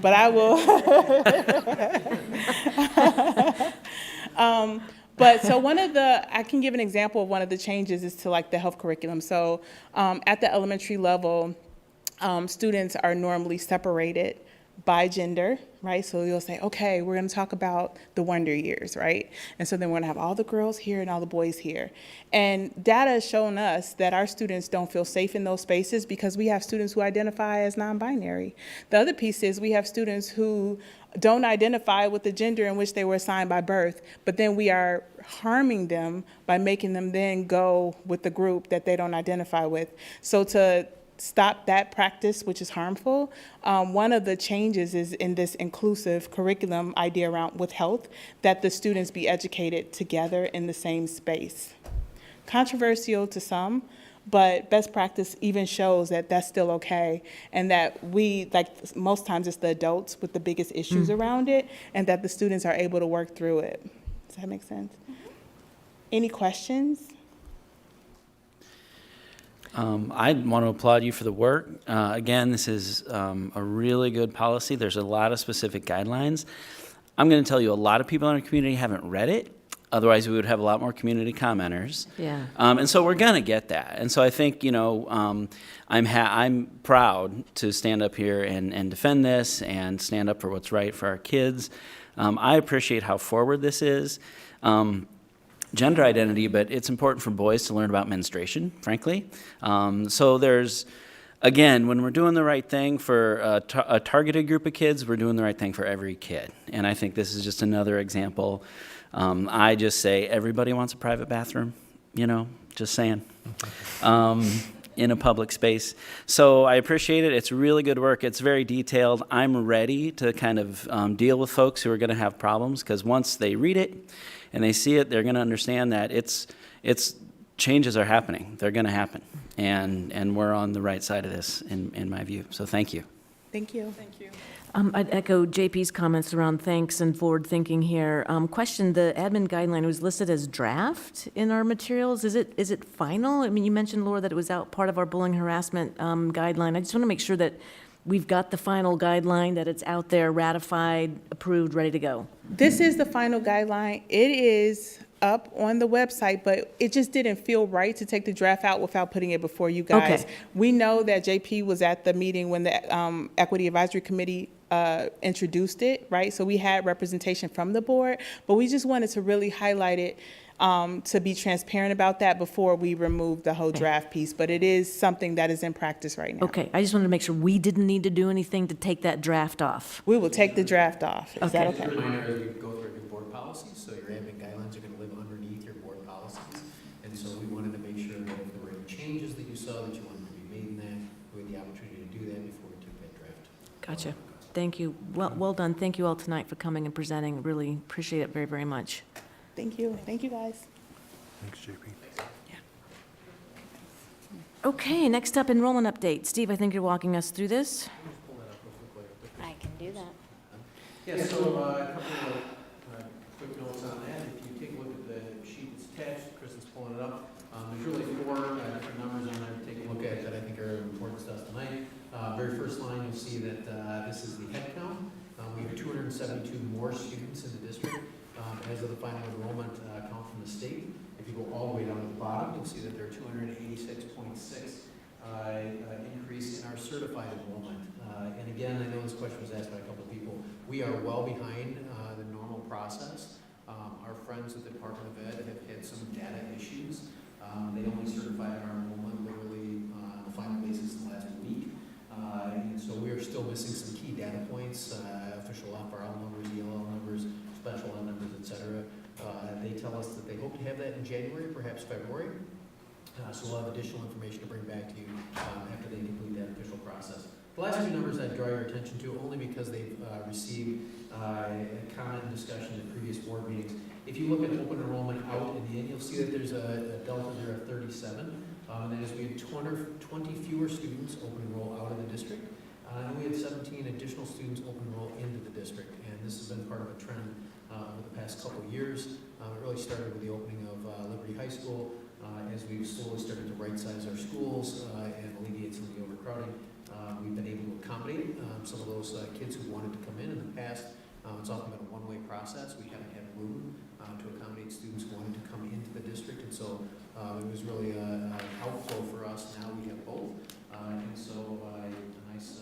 but I will. But so I can give an example of one of the changes is to like the health curriculum. So at the elementary level, students are normally separated by gender, right? So you'll say, okay, we're gonna talk about the wonder years, right? And so then we're gonna have all the girls here and all the boys here. And data has shown us that our students don't feel safe in those spaces because we have students who identify as non-binary. The other piece is we have students who don't identify with the gender in which they were assigned by birth, but then we are harming them by making them then go with the group that they don't identify with. So to stop that practice, which is harmful, one of the changes is in this inclusive curriculum idea around with health, that the students be educated together in the same space. Controversial to some, but best practice even shows that that's still okay, and that we, like most times it's the adults with the biggest issues around it, and that the students are able to work through it. Does that make sense? Any questions? I want to applaud you for the work. Again, this is a really good policy. There's a lot of specific guidelines. I'm going to tell you, a lot of people in our community haven't read it. Otherwise, we would have a lot more community commenters. Yeah. And so we're going to get that. And so I think, I'm proud to stand up here and defend this and stand up for what's right for our kids. I appreciate how forward this is. Gender identity, but it's important for boys to learn about menstruation, frankly. So there's, again, when we're doing the right thing for a targeted group of kids, we're doing the right thing for every kid. And I think this is just another example. I just say everybody wants a private bathroom, just saying. in a public space. So I appreciate it. It's really good work. It's very detailed. I'm ready to kind of deal with folks who are going to have problems, because once they read it and they see it, they're going to understand that it's changes are happening. They're going to happen. And we're on the right side of this, in my view. So thank you. Thank you. Thank you. I'd echo JP's comments around thanks and forward thinking here. Question, the admin guideline was listed as draft in our materials. Is it final? I mean, you mentioned, Laura, that it was out part of our bullying harassment guideline. I just want to make sure that we've got the final guideline, that it's out there, ratified, approved, ready to go. This is the final guideline. It is up on the website, but it just didn't feel right to take the draft out without putting it before you guys. Okay. We know that JP was at the meeting when the Equity Advisory Committee introduced it, right? So we had representation from the board, but we just wanted to really highlight it to be transparent about that before we remove the whole draft piece. But it is something that is in practice right now. Okay, I just wanted to make sure we didn't need to do anything to take that draft off. We will take the draft off. Is that Just okay? a reminder, as we go through our new board policies, so your admin guidelines are going to live underneath your board policies. And so we wanted to make sure that if there were any changes that you saw that you wanted to be made in that, we had the opportunity to do that before we took that draft. Gotcha. Thank you. Well done. Thank you all tonight for coming and presenting. Really appreciate it very, very much. Thank you. Thank you, guys. Thanks, JP. Okay, next up, enrollment update. Steve, I think you're walking us through this. I can do that. Yeah, so a couple of quick notes on that. If you take a look at the sheet that's attached, Kristen's pulling it up. There's really four different numbers on there to take a look at that I think are important to us tonight. Very first line, you'll see that this is the head count. We have 272 more students in the district as of the final enrollment count from the state. If you go all the way down to the bottom, you'll see that there are 286.6 increase in our certified enrollment. And again, I know this question was asked by a couple of people. We are well behind the normal process. Our friends at the Department of Ed have had some data issues. They only certified our enrollment literally on a final basis the last week. And so we are still missing some key data points, official FRL numbers, ELL numbers, special ed numbers, et cetera. They tell us that they hope to have that in January, perhaps February. So we'll have additional information to bring back to you after they complete that official process. The last two numbers I'd draw your attention to only because they've received a comment and discussion at previous board meetings. If you look at open enrollment out in the end, you'll see that there's a delta there of 37. And that is we had 20 fewer students open enroll out of the district. And we had 17 additional students open enroll into the district. And this has been part of a trend over the past couple of years. It really started with the opening of Liberty High School. As we've slowly started to right-size our schools and alleviate some of the overcrowding, we've been able to accommodate some of those kids who wanted to come in the past. It's often been a one-way process. We haven't had room to accommodate students who wanted to come into the district, and so it was really an outflow for us. Now we have both, and so a nice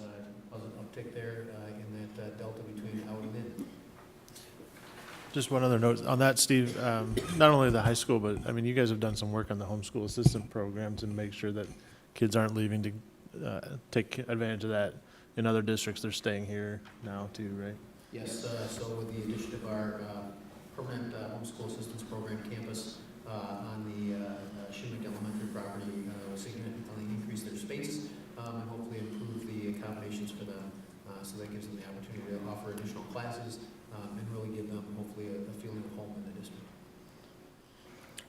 pleasant uptick there in that delta between out and in. Just one other note on that, Steve. Not only the high school, but I mean, you guys have done some work on the homeschool assistant programs and make sure that kids aren't leaving to take advantage of that in other districts. They're staying here now too, right? Yes. So with the addition of our permanent homeschool assistance program campus on the Shimmick Elementary property, will significantly increase their space and hopefully improve the accommodations for them. So that gives them the opportunity to offer additional classes. And really give them hopefully a feeling of home in the district.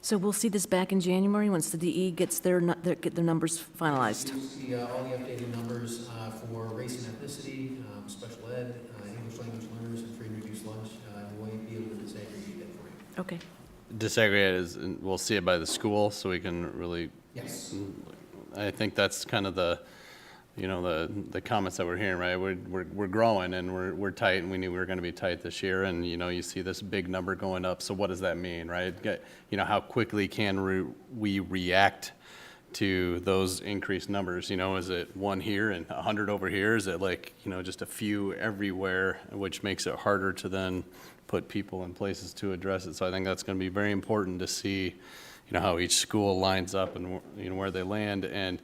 So we'll see this back in January once the DE gets get their numbers finalized. You'll see all the updated numbers for race and ethnicity, special ed, English language learners, and free and reduced lunch. We'll be able to disaggregate that for you. Okay. Disaggregate is, we'll see it by the school, so we can really. Yes. I think that's kind of the, you know, the comments that we're hearing, right? We're growing and we're tight, and we knew we were going to be tight this year. And you know, you see this big number going up. So what does that mean, right? You know, how quickly can we react to those increased numbers? You know, is it one here and 100 over here? Is it like, you know, just a few everywhere, which makes it harder to then put people in places to address it? So I think that's going to be very important to see, you know, how each school lines up and, you know, where they land, and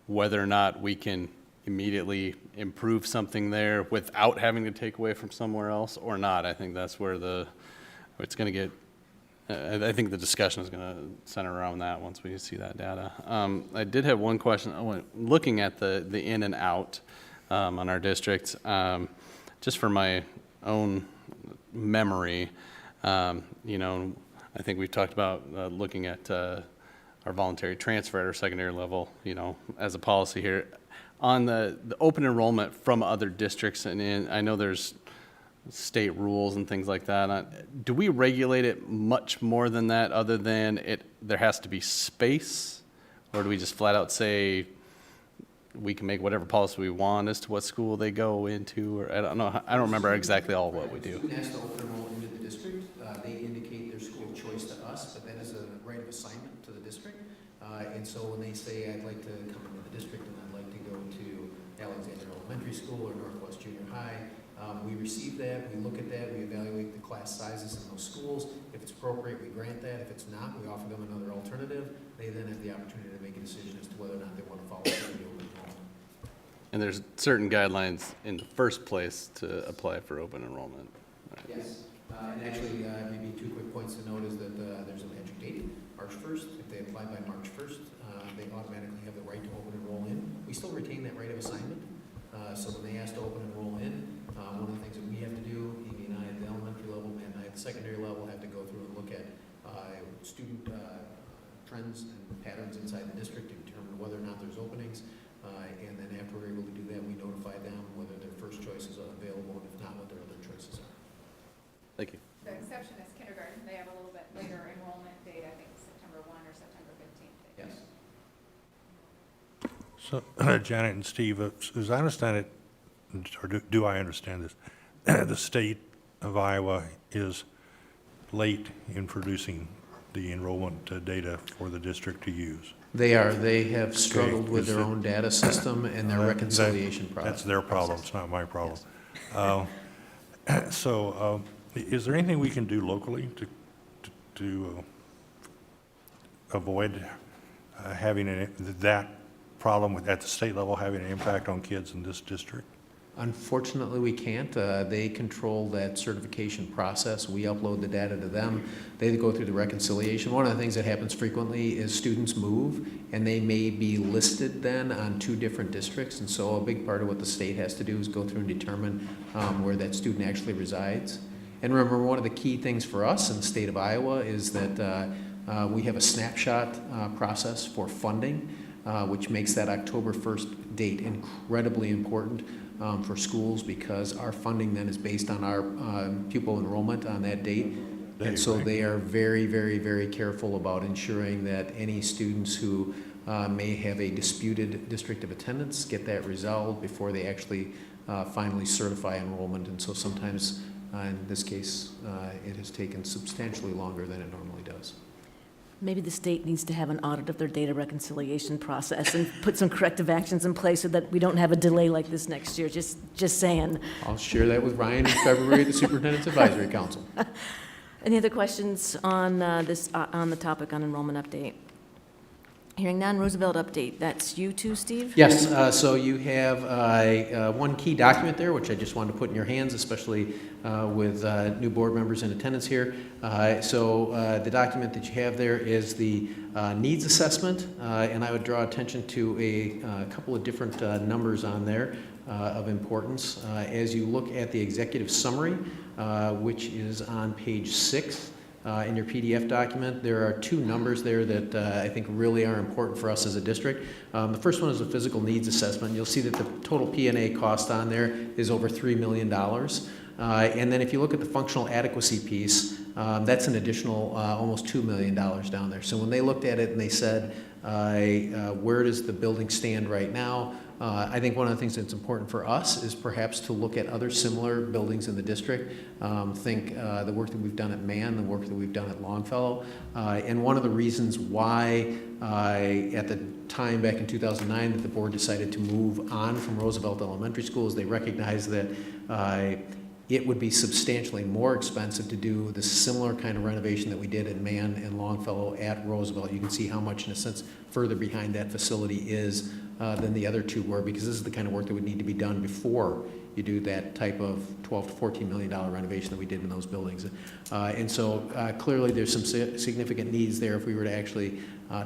whether or not we can immediately improve something there without having to take away from somewhere else or not. I think that's where it's going to get I think the discussion is going to center around that once we see that data. I did have one question. Looking at the in and out on our district, just for my own memory, you know, I think we've talked about looking at our voluntary transfer at our secondary level, you know, as a policy here. On the open enrollment from other districts, and I know there's state rules and things like that. Do we regulate it much more than that, other than there has to be space? Or do we just flat out say we can make whatever policy we want as to what school they go into? Or I don't know. I don't remember exactly all what we do. Student has to open enroll into the district. They indicate their school choice to us, but that is a right of assignment to the district. And so when they say, I'd like to come into the district and I'd like to go to Alexander Elementary School or Northwest Junior High, we receive that, we look at that, we evaluate the class sizes in those schools. If it's appropriate, we grant that. If it's not, we offer them another alternative. They then have the opportunity to make a decision as to whether or not they want to follow through the open enrollment. And there's certain guidelines in the first place to apply for open enrollment. Right? Yes. And actually, maybe 2 quick points to note is that there's a magic date, March 1st. If they apply by March 1st, they automatically have the right to open enroll in. We still retain that right of assignment. So when they ask to open enroll in, one of the things that we have to do, Amy and I at the elementary level and I at the secondary level, have to go through and look at student trends and patterns inside the district to determine whether or not there's openings. And then after we're able to do that, we notify them whether their first choice is available, and if not, what their other choices are. Thank you. The exception is kindergarten. They have a little bit later enrollment date, I think September 1 or September 15th. Yes. So, Janet and Steve, as I understand it, or do I understand this, the state of Iowa is late in producing the enrollment data for the district to use? They are. They have struggled with their own data system and their reconciliation process. That's their problem. It's not my problem. Yes. Is there anything we can do locally to avoid having that problem at the state level having an impact on kids in this district? Unfortunately, we can't. They control that certification process. We upload the data to them. They go through the reconciliation. One of the things that happens frequently is students move, and they may be listed then on 2 different districts. And so a big part of what the state has to do is go through and determine where that student actually resides. And remember, one of the key things for us in the state of Iowa is that we have a snapshot process for funding, which makes that October 1st date incredibly important for schools, because our funding then is based on our pupil enrollment on that date. And so they are very, very, very careful about ensuring that any students who may have a disputed district of attendance get that resolved before they actually finally certify enrollment. And so sometimes, in this case, it has taken substantially longer than it normally does. Maybe the state needs to have an audit of their data reconciliation process and put some corrective actions in place so that we don't have a delay like this next year. Just saying. I'll share that with Ryan in February at the Superintendent's Advisory Council. Any other questions on on the topic on enrollment update? Hearing none, Roosevelt update. That's you too, Steve? Yes, so you have one key document there, which I just wanted to put in your hands, especially with new board members in attendance here. The document that you have there is the needs assessment, and I would draw attention to a couple of different numbers on there of importance. As you look at the executive summary, which is on page 6, in your PDF document, there are 2 numbers there that I think really are important for us as a district. The first one is a physical needs assessment. You'll see that the total P&A cost on there is over $3 million. And then if you look at the functional adequacy piece, that's an additional almost $2 million down there. So when they looked at it and they said, where does the building stand right now? I think one of the things that's important for us is perhaps to look at other similar buildings in the district. Think the work that we've done at Mann, the work that we've done at Longfellow. And one of the reasons why at the time back in 2009 that the board decided to move on from Roosevelt Elementary School is they recognized that it would be substantially more expensive to do the similar kind of renovation that we did at Mann and Longfellow at Roosevelt. You can see how much, in a sense, further behind that facility is than the other two were, because this is the kind of work that would need to be done before you do that type of $12 to $14 million renovation that we did in those buildings. And so clearly there's some significant needs there if we were to actually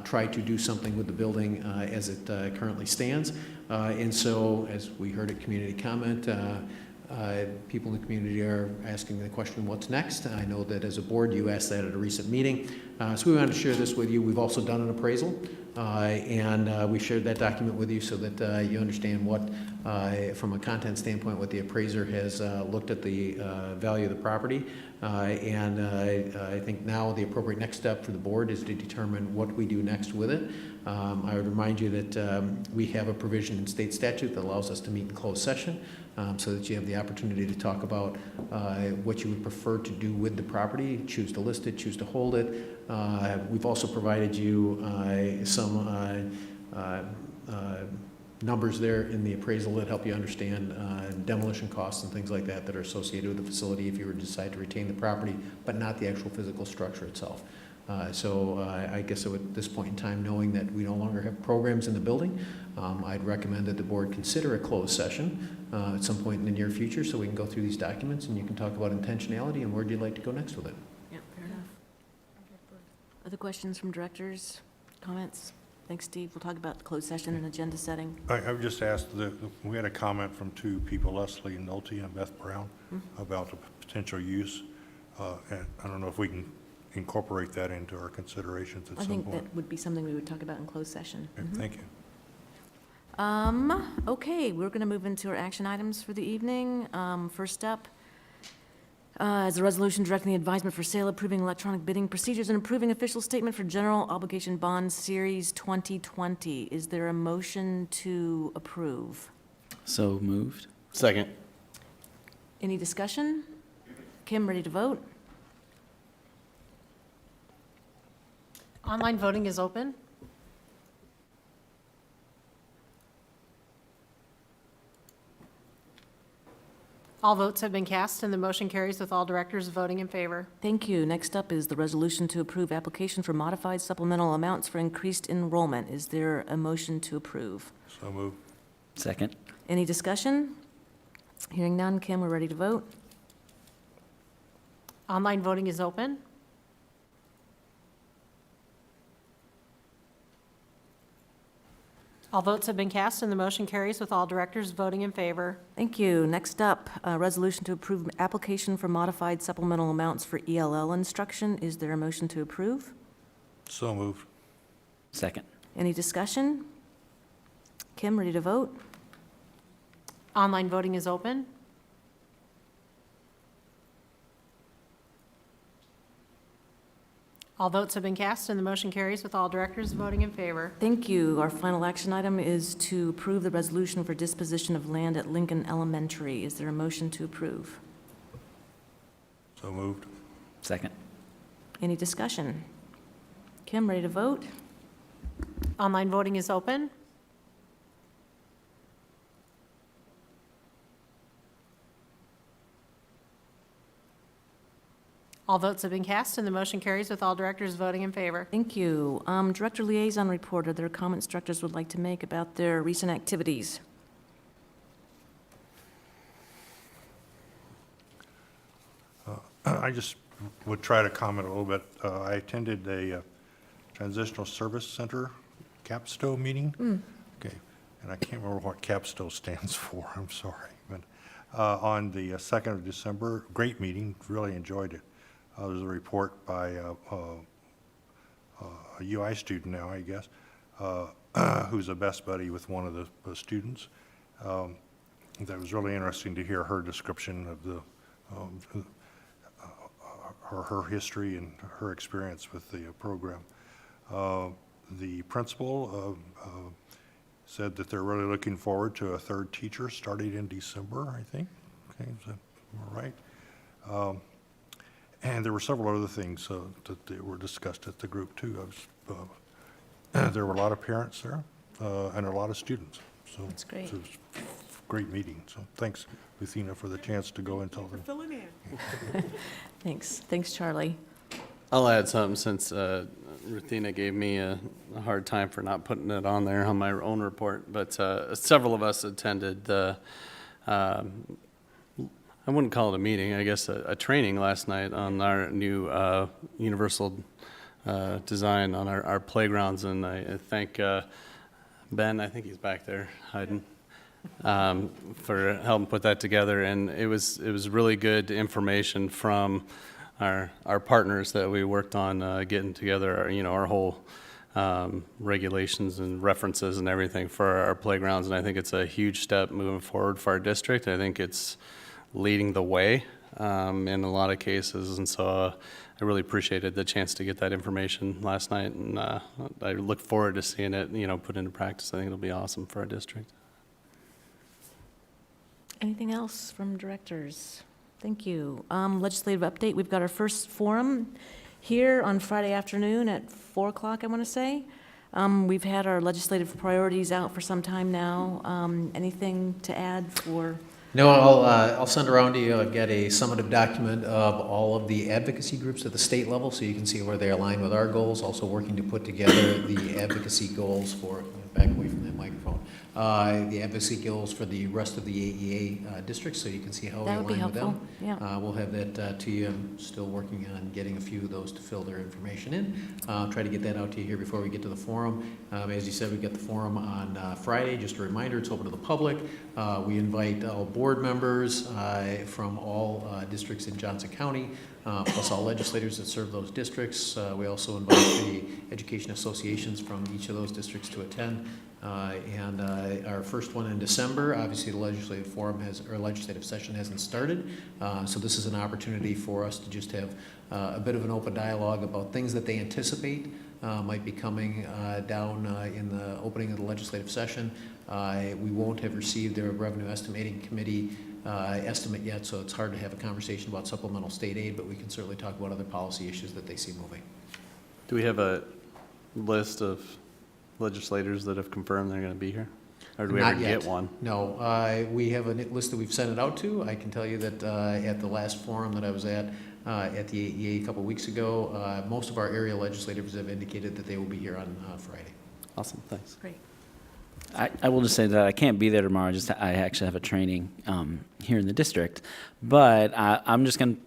try to do something with the building as it currently stands. And so, as we heard at community comment, people in the community are asking the question, what's next? I know that as a board you asked that at a recent meeting. So we wanted to share this with you. We've also done an appraisal, and we shared that document with you so that you understand what, from a content standpoint, what the appraiser has looked at the value of the property. And I think now the appropriate next step for the board is to determine what we do next with it. I would remind you that we have a provision in state statute that allows us to meet in closed session, so that you have the opportunity to talk about what you would prefer to do with the property, choose to list it, choose to hold it. We've also provided you some numbers there in the appraisal that help you understand demolition costs and things like that that are associated with the facility if you were to decide to retain the property, but not the actual physical structure itself. So I guess at this point in time, knowing that we no longer have programs in the building, I'd recommend that the board consider a closed session at some point in the near future so we can go through these documents and you can talk about intentionality and where you'd like to go next with it. Yeah, fair enough. Other questions from directors, comments? Thanks, Steve. We'll talk about the closed session and agenda setting. I would just ask, we had a comment from two people, Leslie Nolte and Beth Brown, about the potential use. And I don't know if we can incorporate that into our considerations at I some think point. that would be something we would talk about in closed session. Okay, thank you. Okay, we're going to move into our action items for the evening. First up is a resolution directing the advisement for sale, approving electronic bidding procedures, and approving official statement for general obligation bond series 2020. Is there a motion to approve? So moved. Second. Any discussion? Kim, ready to vote? Online voting is open. All votes have been cast, and the motion carries with all directors voting in favor. Thank you. Next up is the resolution to approve application for modified supplemental amounts for increased enrollment. Is there a motion to approve? So moved. Second. Any discussion? Hearing none. Kim, we're ready to vote. Online voting is open. All votes have been cast, and the motion carries with all directors voting in favor. Thank you. Next up, a resolution to approve application for modified supplemental amounts for ELL instruction. Is there a motion to approve? So moved. Second. Any discussion? Kim, ready to vote? Online voting is open. All votes have been cast, and the motion carries with all directors voting in favor. Thank you. Our final action item is to approve the resolution for disposition of land at Lincoln Elementary. Is there a motion to approve? So moved. Second. Any discussion? Kim, ready to vote? Online voting is open. All votes have been cast, and the motion carries with all directors voting in favor. Thank you. Director Liaison Report, are there comments directors would like to make about their recent activities? I just would try to comment a little bit. I attended a Transitional Service Center capstone meeting. Okay, and I can't remember what capstone stands for, I'm sorry. But on the 2nd of December, great meeting, really enjoyed it. There was a report by a UI student now, I guess, who's a best buddy with one of the students. That was really interesting to hear her description of the her history and her experience with the program. The principal said that they're really looking forward to a third teacher starting in December, I think. Okay, is that right? And there were several other things that were discussed at the group too. There were a lot of parents there and a lot of students. So that's great. It was a great meeting. So thanks, Luthina, for the chance to go and tell them. Thanks. Thanks, Charlie. I'll add something since Ruthina gave me a hard time for not putting it on there on my own report, but several of us attended the, I wouldn't call it a meeting, I guess a training last night on our new universal design on our playgrounds, and I thank Ben, I think he's back there hiding, for helping put that together, and it was really good information from our partners that we worked on getting together, our whole regulations and references and everything for our playgrounds, and I think it's a huge step moving forward for our district. I think it's leading the way in a lot of cases, and so I really appreciated the chance to get that information last night, and I look forward to seeing it, put into practice. I think it'll be awesome for our district. Anything else from directors? Thank you. Legislative update, we've got our first forum here on Friday afternoon at 4 o'clock, I want to say. We've had our legislative priorities out for some time now. Anything to add for? No, I'll send around to you. I've got a summative document of all of the advocacy groups at the state level, so you can see where they align with our goals. Also working to put together the advocacy goals for, back away from that microphone, the advocacy goals for the rest of the AEA districts, so you can see how we That would be align with them. helpful, yeah. We'll have that to you. I'm still working on getting a few of those to fill their information in. I'll try to get that out to you here before we get to the forum. As you said, we get the forum on Friday. Just a reminder, it's open to the public. We invite all board members from all districts in Johnson County, plus all legislators that serve those districts. We also invite the education associations from each of those districts to attend. And our first one in December, obviously the legislative forum or legislative session hasn't started. So this is an opportunity for us to just have a bit of an open dialogue about things that they anticipate might be coming down in the opening of the legislative session. We won't have received their revenue estimating committee estimate yet, so it's hard to have a conversation about supplemental state aid, but we can certainly talk about other policy issues that they see moving. Do we have a list of legislators that have confirmed they're going to be here? Or do we Not ever yet. get one? No, we have a list that we've sent it out to. I can tell you that at the last forum that I was at the AEA a couple weeks ago, most of our area legislators have indicated that they will be here on Friday. Awesome, thanks. Great. I will just say that I can't be there tomorrow. I actually have a training here in the district, but I'm just going to.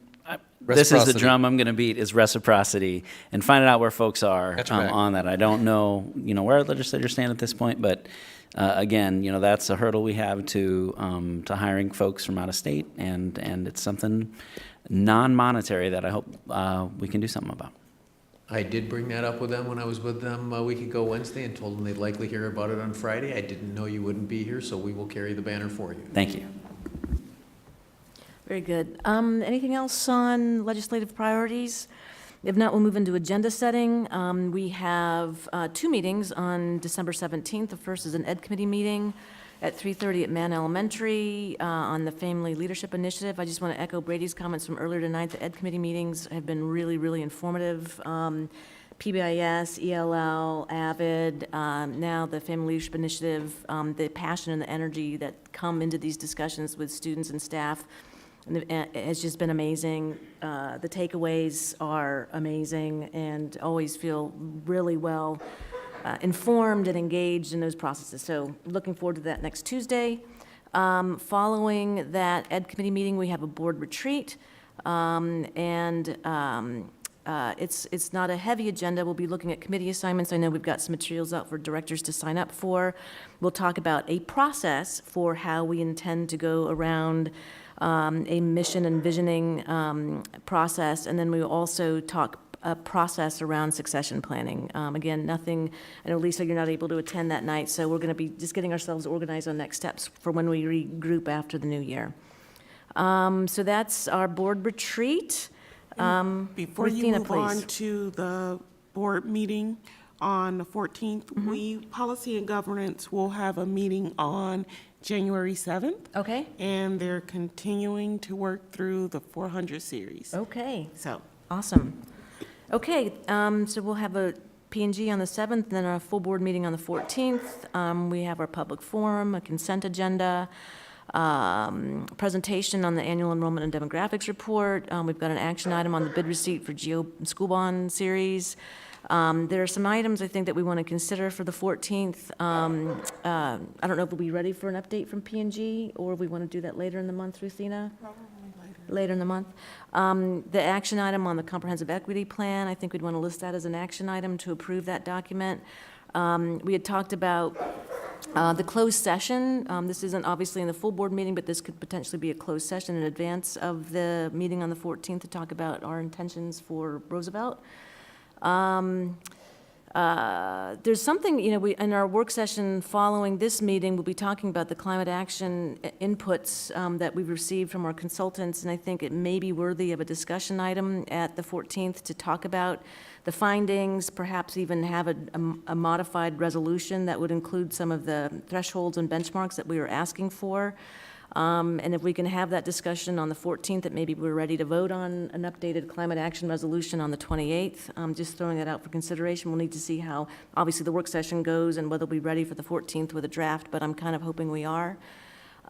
This is the drum I'm going to beat is reciprocity and finding out where folks are on that. I don't know, where our legislators stand at this point, but again, that's a hurdle we have to hiring folks from out of state, and it's something non-monetary that I hope we can do something about. I did bring that up with them when I was with them a week ago Wednesday and told them they'd likely hear about it on Friday. I didn't know you wouldn't be here, so we will carry the banner for you. Thank you. Very good. Anything else on legislative priorities? If not, we'll move into agenda setting. We have 2 meetings on December 17th. The first is an Ed Committee meeting at 3:30 at Mann Elementary on the Family Leadership Initiative. I just want to echo Brady's comments from earlier tonight. The Ed Committee meetings have been really, really informative. PBIS, ELL, AVID, now the Family Leadership Initiative, the passion and the energy that come into these discussions with students and staff has just been amazing. The takeaways are amazing and always feel really well informed and engaged in those processes. So looking forward to that next Tuesday. Following that Ed Committee meeting, we have a board retreat. It's not a heavy agenda. We'll be looking at committee assignments. I know we've got some materials out for directors to sign up for. We'll talk about a process for how we intend to go around a mission and visioning process, and then we will also talk a process around succession planning. Again, nothing, I know Lisa, you're not able to attend that night, so we're going to be just getting ourselves organized on next steps for when we regroup after the new year. So that's our board retreat. Before you Ruthina, move on please. to the board meeting on the 14th, we, Policy and Governance, will have a meeting on January 7th. Okay. And they're continuing to work through the 400 series. Okay. So. Awesome. Okay, so we'll have a P&G on the 7th, then a full board meeting on the 14th. We have our public forum, a consent agenda, presentation on the annual enrollment and demographics report. We've got an action item on the bid receipt for GEO school bond series. There are some items I think that we want to consider for the 14th. I don't know if we'll be ready for an update from P&G, or if we want to do that later in the month, Ruthina? Later in the month. The action item on the comprehensive equity plan, I think we'd want to list that as an action item to approve that document. We had talked about the closed session. This isn't obviously in the full board meeting, but this could potentially be a closed session in advance of the meeting on the 14th to talk about our intentions for Roosevelt. There's something, we, in our work session following this meeting, we'll be talking about the climate action inputs that we've received from our consultants, and I think it may be worthy of a discussion item at the 14th to talk about the findings, perhaps even have a modified resolution that would include some of the thresholds and benchmarks that we were asking for. And if we can have that discussion on the 14th, that maybe we're ready to vote on an updated climate action resolution on the 28th. Just throwing that out for consideration. We'll need to see how, obviously, the work session goes and whether we'll be ready for the 14th with a draft, but I'm kind of hoping we are.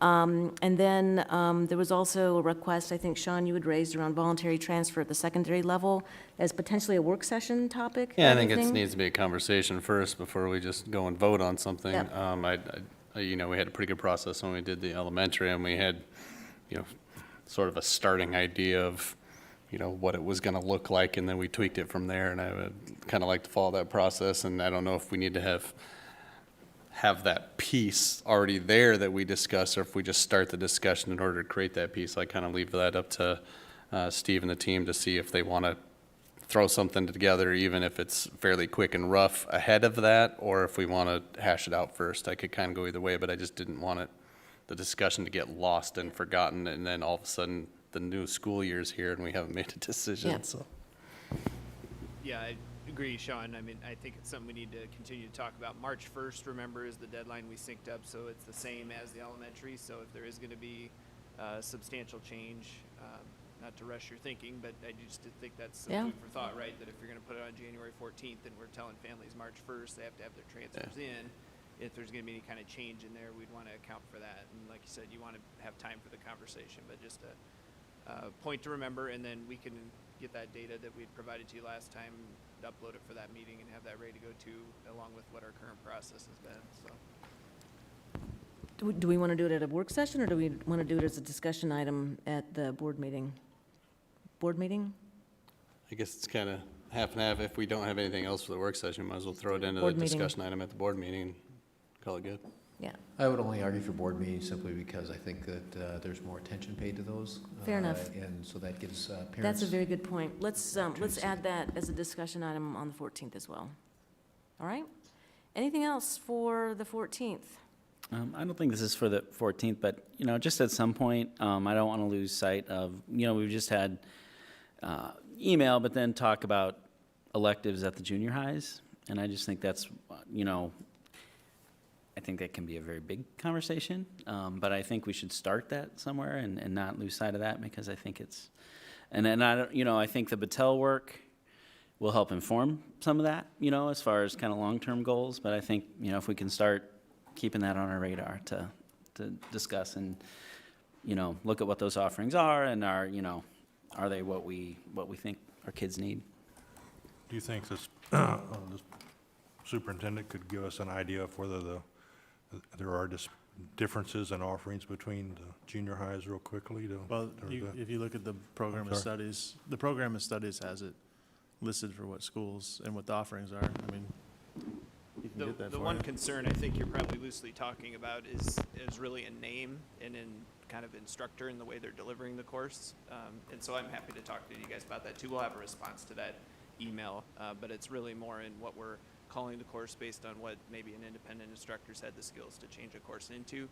And then there was also a request, I think, Sean, you had raised around voluntary transfer at the secondary level as potentially a work session topic. Yeah, I think it needs to be a conversation first before we just go and vote on something. Yep. We had a pretty good process when we did the elementary, and we had, sort of a starting idea of, what it was going to look like, and then we tweaked it from there, and I would kind of like to follow that process, and I don't know if we need to have that piece already there that we discuss, or if we just start the discussion in order to create that piece. I kind of leave that up to Steve and the team to see if they want to throw something together, even if it's fairly quick and rough ahead of that, or if we want to hash it out first. I could kind of go either way, but I just didn't want the discussion to get lost and forgotten, and then all of a sudden the new school year's here and we haven't made a decision. Yeah. So. Yeah, I agree, Sean. I mean, I think it's something we need to continue to talk about. March 1st, remember, is the deadline we synced up, so it's the same as the elementary. So if there is going to be substantial change, not to rush your thinking, but I just think that's some food for thought, right? That if you're going to put it on January 14th and we're telling families March 1st, they have to have their transfers in. If there's going to be any kind of change in there, we'd want to account for that. And like you said, you want to have time for the conversation, but just a point to remember, and then we can get that data that we'd provided to you last time, upload it for that meeting, and have that ready to go to, along with what our current process has been. So. Do we want to do it at a work session, or do we want to do it as a discussion item at the board meeting? Board meeting? I guess it's kind of half and half. If we don't have anything else for the work session, might as well throw it into Board the meeting. discussion item at the board meeting and call it good. Yeah. I would only argue for board meetings simply because I think that there's more attention paid to those. Fair enough. And so that gives parents. That's a very good point. Let's add that as a discussion item on the 14th as well. All right? Anything else for the 14th? I don't think this is for the 14th, but, just at some point, I don't want to lose sight of, we've just had email, but then talk about electives at the junior highs. And I just think that's, I think that can be a very big conversation. But I think we should start that somewhere and not lose sight of that, because I think it's, and then I think the Battelle work will help inform some of that, as far as kind of long-term goals. But I think, if we can start keeping that on our radar to discuss and, look at what those offerings are and are they what we think our kids need. Do you think this superintendent could give us an idea of whether there are differences in offerings between the junior highs real quickly? Well, if you look at the program of studies, the program of studies has it listed for what schools and what the offerings are. I mean, you can get that The for one you. concern I think you're probably loosely talking about is really in name and in kind of instructor in the way they're delivering the course. And so I'm happy to talk to you guys about that too. We'll have a response to that email, but it's really more in what we're calling the course based on what maybe an independent instructor's had the skills to change a course into.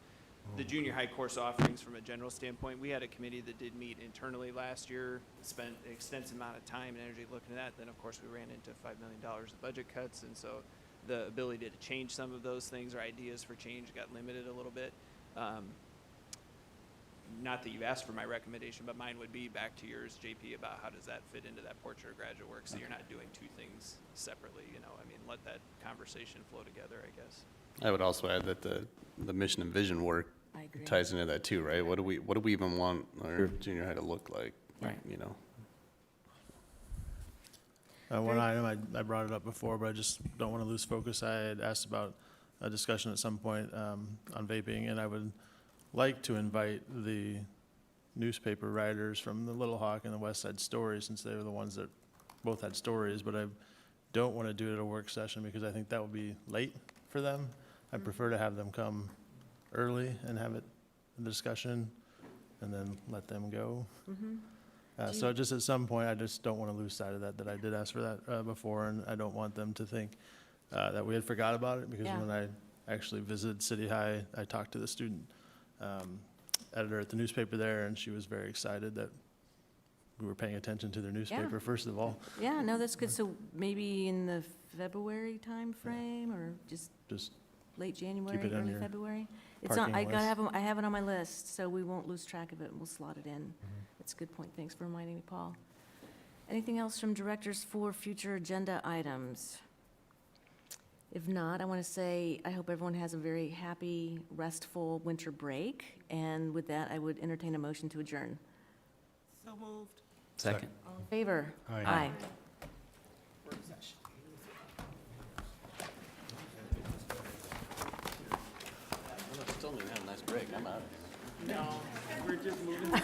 The junior high course offerings from a general standpoint, we had a committee that did meet internally last year, spent an extensive amount of time and energy looking at that. Then of course we ran into $5 million of budget cuts, and so the ability to change some of those things or ideas for change got limited a little bit. Not that you asked for my recommendation, but mine would be back to yours, JP, about how does that fit into that portrait of graduate work, so you're not doing two things separately, let that conversation flow together, I guess. I would also add that the mission and vision work ties into that too, right? What do we even want our junior high to look like? Right. One item, I brought it up before, but I just don't want to lose focus. I had asked about a discussion at some point on vaping, and I would like to invite the newspaper writers from the Little Hawk and the Westside Story, since they were the ones that both had stories, but I don't want to do it at a work session because I think that would be late for them. I prefer to have them come early and have a discussion and then let them go. So just at some point, I just don't want to lose sight of that I did ask for that before, and I don't want them to think that we had forgot about it, because when I actually visited City High, I talked to the student editor at the newspaper there, and she was very excited that we were paying attention to their newspaper, first of all. Yeah, no, that's good. So maybe in the February timeframe, or just late January, it on early your February? It's not, parking list. I have it on my list, so we won't lose track of it, and we'll slot it in. That's a good point. Thanks for reminding me, Paul. Anything else from directors for future agenda items? If not, I want to say I hope everyone has a very happy, restful winter break. And with that, I would entertain a motion to adjourn. So moved. Second. All in favor? Aye. Still need to have a nice break. I'm out. No, we're just moving.